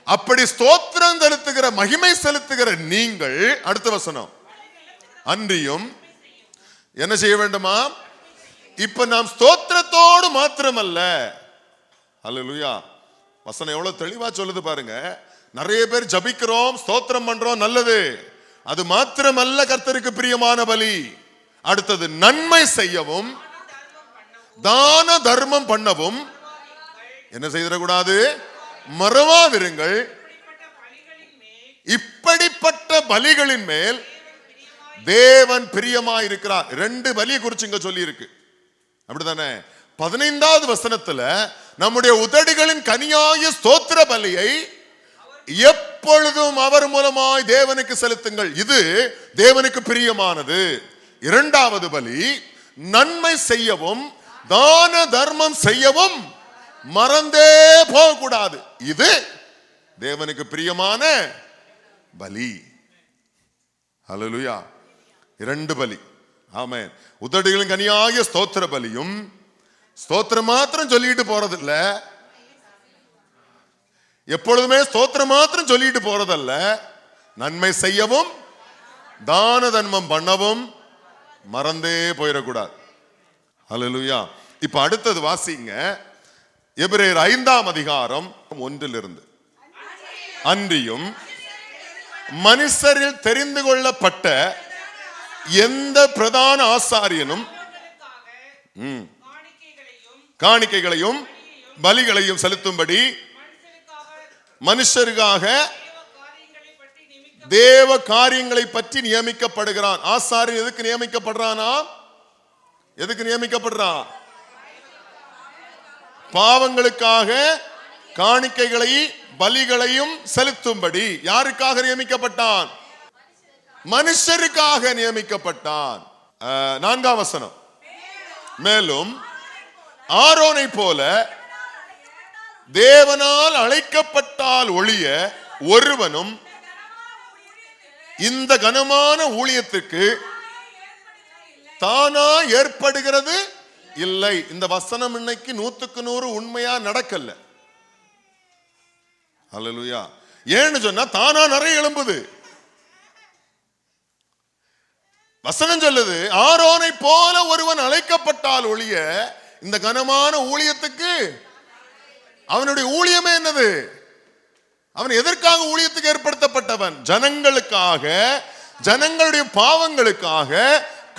அப்படி ஸ்தோத்திரம் செலுத்துகிற, மகிமை செலுத்துகிற நீங்கள், அடுத்த வசனம், அன்றியும் என்ன செய்ய வேண்டுமா? இப்ப நாம் ஸ்தோத்திரத்தோடு மாத்திரமல்ல, அல்லேலூயா, வசனம் எவ்வளவு தெளிவா சொல்லுது பாருங்க. நிறைய பேர் ஜபிக்கிறோம், ஸ்தோத்திரம் பண்றோம், நல்லது. அது மாத்திரமல்ல கர்த்தருக்கு பிரியமான பலி. அடுத்தது நன்மை செய்யவும் தான தர்மம் பண்ணவும் என்ன செய்திடக்கூடாது? மறவாதிருங்கள். இப்படிப்பட்ட பலிகளின் மேல் தேவன் பிரியமாயிருக்கிறார். 2 பலியை குறிச்சு இங்க சொல்லி இருக்கு, அப்படித்தானே? 15வது வசனத்துல நம்முடைய உதடுகளின் கனியாய ஸ்தோத்திர பலியை எப்பொழுதும் அவர் மூலமாய் தேவனுக்கு செலுத்துங்கள், இது தேவனுக்கு பிரியமானது. 2வது பலி நன்மை செய்யவும் தான தர்மம் செய்யவும் மறந்தே போகக்கூடாது, இது தேவனுக்கு பிரியமான பலி. ஹல்லேலூயா. 2 பலி. ஆமென். உதடுகளின் கனியாகிய ஸ்தோத்திர பலியும், ஸ்தோத்திரம் மாத்திரம் சொல்லிட்டு போறதில்ல, எப்பொழுதுமே ஸ்தோத்திரம் மாத்திரம் சொல்லிட்டு போறதல்ல, நன்மை செய்யவும் தான தர்மம் பண்ணவும் மறந்தே போயிடக்கூடாது. ஹல்லேலூயா. இப்ப அடுத்தது வாசிங்க, எபிரேயர் 5ஆம் அதிகாரம் 1 அன்றியும் மனுஷரில் தெரிந்து கொள்ளப்பட்ட எந்த பிரதான ஆசாரியனும் காணிக்கைகளையும் பலிகளையும் செலுத்தும்படி மனுஷருக்காக தேவ காரியங்களை பற்றி நியமிக்கப்படுகிறான். ஆசாரியன் எதுக்கு நியமிக்கப்படுறானா? எதுக்கு நியமிக்கப்படுறான்? பாவங்களுக்காக காணிக்கைகளை பலிகளையும் செலுத்தும்படி. யாருக்காக நியமிக்கப்பட்டான்? மனுஷருக்காக நியமிக்கப்பட்டான். 4ஆம் வசனம், மேலும் ஆரோனை போல தேவனால் அழைக்கப்பட்டால் ஒழிய ஒருவனும் இந்த கனமான ஊழியத்துக்கு தானா ஏற்படுகிறது இல்லை. இந்த வசனம் இன்னைக்கு 100க்கு 100 உண்மையா நடக்கல. அல்லேலூயா. ஏன்னு சொன்னா தானா நிறைய எழும்புது. வசனம் சொல்லுது, ஆரோனை போல ஒருவன் அழைக்கப்பட்டால் ஒழிய இந்த கனமான ஊழியத்துக்கு. அவனுடைய ஊழியமே என்னது? அவன் எதற்காக ஊழியத்துக்கு ஏற்படுத்தப்பட்டவன்? ஜனங்களுக்காக, ஜனங்களுடைய பாவங்களுக்காக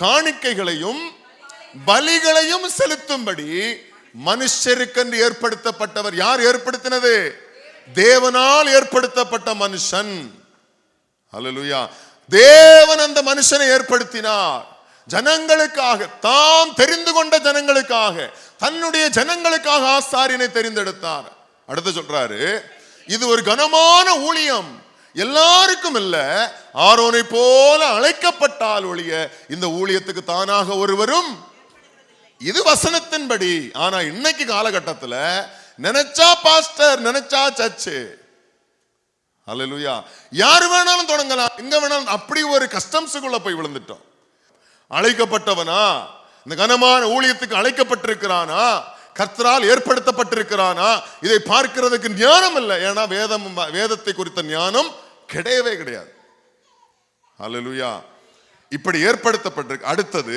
காணிக்கைகளையும் பலிகளையும் செலுத்தும்படி மனுஷருக்கென்று ஏற்படுத்தப்பட்டவர். யார் ஏற்படுத்தினது? தேவனால் ஏற்படுத்தப்பட்ட மனுஷன். அல்லேலூயா. தேவன் அந்த மனுஷனை ஏற்படுத்தினார் ஜனங்களுக்காக, தாம் தெரிந்து கொண்ட ஜனங்களுக்காக, தன்னுடைய ஜனங்களுக்காக ஆசாரியனை தெரிந்தெடுத்தார். அடுத்து சொல்றாரு, இது ஒரு கனமான ஊழியம், எல்லாருக்கும் இல்ல, ஆரோனை போல அழைக்கப்பட்டால் ஒழிய இந்த ஊழியத்துக்கு தானாக ஒருவரும். இது வசனத்தின்படி. ஆனா இன்னைக்கு காலகட்டத்தில் நினைச்சா பாஸ்டர், நினைச்சா சர்ச்சு, அல்லேலூயா, யாரு வேணாலும் தொடங்கலாம், எங்க வேணாலும், அப்படி ஒரு கஸ்டம்ஸுக்குள்ள போய் விழுந்துட்டோம். அழைக்கப்பட்டவனா, இந்த கனமான ஊழியத்துக்கு அழைக்கப்பட்டிருக்கிறானா, கர்த்தரால் ஏற்படுத்தப்பட்டிருக்கிறானா, இதை பார்க்கிறதுக்கு ஞானம் இல்லை. ஏன்னா வேதத்தை குறித்த ஞானம் கிடையவே கிடையாது. அல்லேலூயா. இப்படி ஏற்படுத்தப்பட்டிருக்கு. அடுத்தது,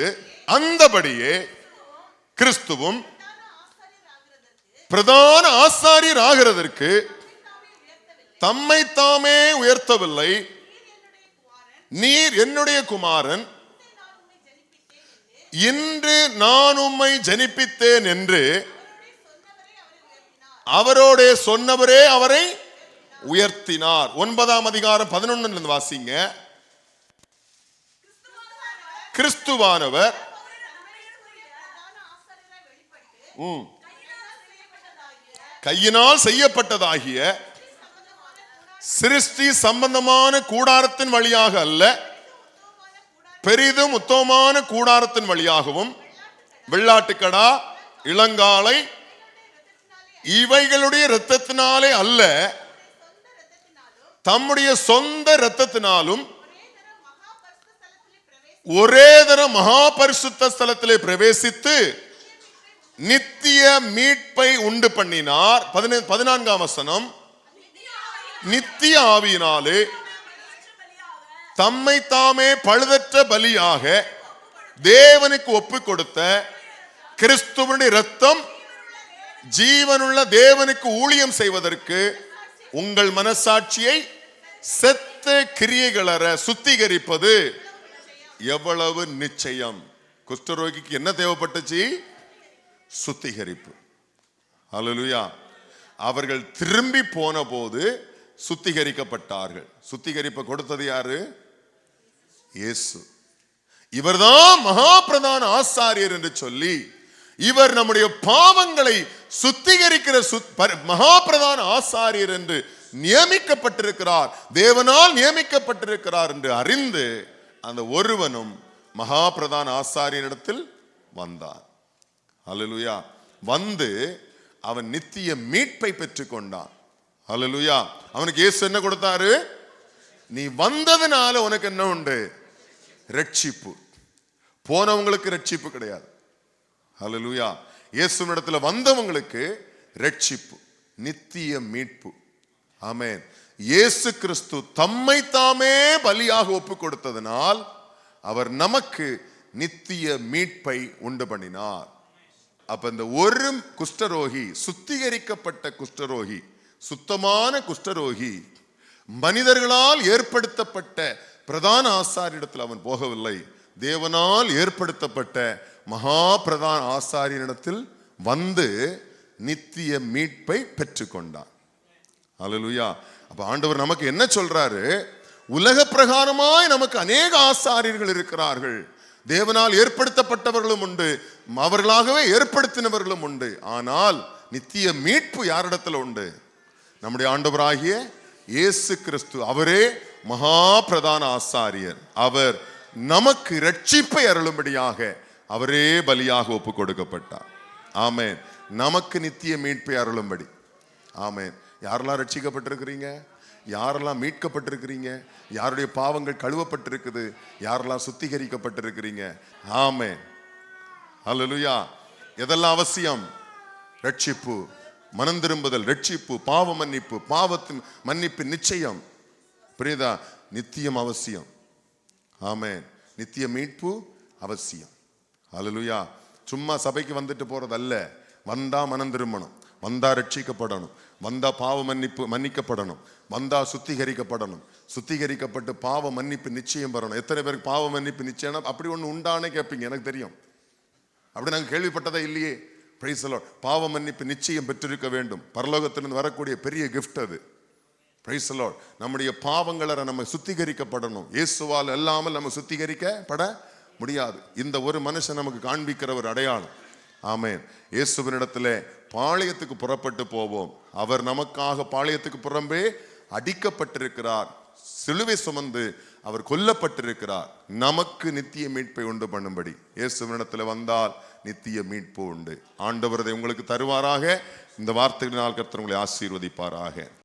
அந்தபடியே கிறிஸ்துவும் பிரதான ஆசாரியர் ஆகிறதற்கு தம்மை தாமே உயர்த்தவில்லை. நீர் என்னுடைய குமாரன், இன்று நான் உம்மை ஜனிப்பித்தேன் என்று அவரோட சொன்னவரே அவரை உயர்த்தினார். 9ஆம் அதிகாரம் 11 வாசிங்க. கிறிஸ்துவானவர் கையினால் செய்யப்பட்டதாகிய சிருஷ்டி சம்பந்தமான கூடாரத்தின் வழியாக அல்ல, பெரிதும் உத்தமமான கூடாரத்தின் வழியாகவும் வெள்ளாட்டுக்கடா, இளங்காளை இவைகளுடைய இரத்தத்தினாலே அல்ல, தம்முடைய சொந்த இரத்தத்தினாலும் ஒரே தரம் மகா பரிசுத்த ஸ்தலத்திலே பிரவேசித்து நித்திய மீட்பை உண்டு பண்ணினார். 14ஆம் வசனம், நித்திய ஆவியினாலே தம்மை தாமே பழுதற்ற பலியாக தேவனுக்கு ஒப்பு கொடுத்த கிறிஸ்துவனுடைய இரத்தம் ஜீவனுள்ள தேவனுக்கு ஊழியம் செய்வதற்கு உங்கள் மனசாட்சியை செத்த கிரியைகளற சுத்திகரிப்பது எவ்வளவு நிச்சயம். குஷ்டரோகிக்கு என்ன தேவைப்பட்டுச்சு? சுத்திகரிப்பு. ஹல்லேலூயா. அவர்கள் திரும்பி போன போது சுத்திகரிக்கப்பட்டார்கள். சுத்திகரிப்பை கொடுத்தது யாரு? இயேசு. இவர்தான் மகா பிரதான ஆசாரியர் என்று சொல்லி, இவர் நம்முடைய பாவங்களை சுத்திகரிக்கிற மகா பிரதான ஆசாரியர் என்று நியமிக்கப்பட்டிருக்கிறார், தேவனால் நியமிக்கப்பட்டிருக்கிறார் என்று அறிந்து அந்த ஒருவனும் மகா பிரதான ஆசாரியனிடத்தில் வந்தான். ஹல்லேலூயா. வந்து அவன் நித்திய மீட்பை பெற்றுக் கொண்டான். ஹல்லேலூயா. அவனுக்கு இயேசு என்ன கொடுத்தாரு? நீ வந்ததுனால உனக்கு என்ன உண்டு? ரட்சிப்பு. போனவங்களுக்கு ரட்சிப்பு கிடையாது. ஹல்லேலூயா. இயேசுவினிடத்தில் வந்தவங்களுக்கு ரட்சிப்பு, நித்திய மீட்பு. ஆமென். இயேசு கிறிஸ்து தம்மை தாமே பலியாக ஒப்பு கொடுத்ததனால் அவர் நமக்கு நித்திய மீட்பை உண்டு பண்ணினார். அப்ப இந்த ஒரு குஷ்டரோகி, சுத்திகரிக்கப்பட்ட குஷ்டரோகி, சுத்தமான குஷ்டரோகி, மனிதர்களால் ஏற்படுத்தப்பட்ட பிரதான ஆசாரியனிடத்தில் அவன் போகவில்லை, தேவனால் ஏற்படுத்தப்பட்ட மகா பிரதான ஆசாரியனிடத்தில் வந்து நித்திய மீட்பை பெற்றுக்கொண்டான். ஹல்லேலூயா. அப்ப ஆண்டவர் நமக்கு என்ன சொல்றாரு? உலக பிரகாரமாய் நமக்கு அநேக ஆசாரியர்கள் இருக்கிறார்கள். தேவனால் ஏற்படுத்தப்பட்டவர்களும் உண்டு, அவர்களாகவே ஏற்படுத்தினவர்களும் உண்டு. ஆனால் நித்திய மீட்பு யாரிடத்துல உண்டு? நம்முடைய ஆண்டவராகிய இயேசு கிறிஸ்து. அவரே மகா பிரதான ஆசாரியர். அவர் நமக்கு ரட்சிப்பை அருளும்படியாக அவரே பலியாக ஒப்பு கொடுக்கப்பட்டார். ஆமென். நமக்கு நித்திய மீட்பை அருளும்படி. ஆமென். யாரெல்லாம் ரட்சிக்கப்பட்டிருக்கிறீங்க? யாரெல்லாம் மீட்கப்பட்டிருக்கிறீங்க? யாருடைய பாவங்கள் கழுவப்பட்டிருக்குது? யாரெல்லாம் சுத்திகரிக்கப்பட்டிருக்கிறீங்க? ஆமென். ஹல்லேலூயா. எதெல்லாம் அவசியம்? ரட்சிப்பு, மனம் திரும்புதல், ரட்சிப்பு, பாவ மன்னிப்பு, பாவத்தின் மன்னிப்பு நிச்சயம். புரியுதா? நித்தியம் அவசியம். ஆமென். நித்திய மீட்பு அவசியம். ஹல்லேலூயா. சும்மா சபைக்கு வந்துட்டு போறதல்ல. வந்தா மனம் திரும்பணும், வந்தா ரட்சிக்கப்படணும், வந்தா பாவ மன்னிப்பு மன்னிக்கப்படணும், வந்தா சுத்திகரிக்கப்படணும், சுத்திகரிக்கப்பட்டு பாவ மன்னிப்பு நிச்சயம் பெறணும். எத்தனை பேருக்கு பாவ மன்னிப்பு நிச்சயம் அப்படி ஒன்று உண்டானே கேட்பீங்க. எனக்கு தெரியும், அப்படி நாங்கள் கேள்விப்பட்டதே இல்லையே. Price the Lord. பாவ மன்னிப்பு நிச்சயம் பெற்றிருக்க வேண்டும். பரலோகத்திலிருந்து வரக்கூடிய பெரிய கிஃப்ட் அது. Price the Lord. நம்முடைய பாவங்களை நம்ம சுத்திகரிக்கப்படணும். இயேசுவால் அல்லாமல் நம்ம சுத்திகரிக்கப்பட முடியாது. இந்த ஒரு மனுஷன் நமக்கு காண்பிக்கிற ஒரு அடையாளம். ஆமென். இயேசுவினிடத்திலே பாளையத்துக்கு புறப்பட்டு போவோம். அவர் நமக்காக பாளையத்துக்கு புறம்பே அடிக்கப்பட்டிருக்கிறார், சிலுவை சுமந்து அவர் கொல்லப்பட்டிருக்கிறார். நமக்கு நித்திய மீட்பை உண்டு பண்ணும்படி இயேசுவினிடத்தில் வந்தால் நித்திய மீட்பு உண்டு. ஆண்டவர் உங்களுக்கு தருவாராக. இந்த வார்த்தைகளினால் கர்த்தர் உங்களை ஆசீர்வதிப்பாராக.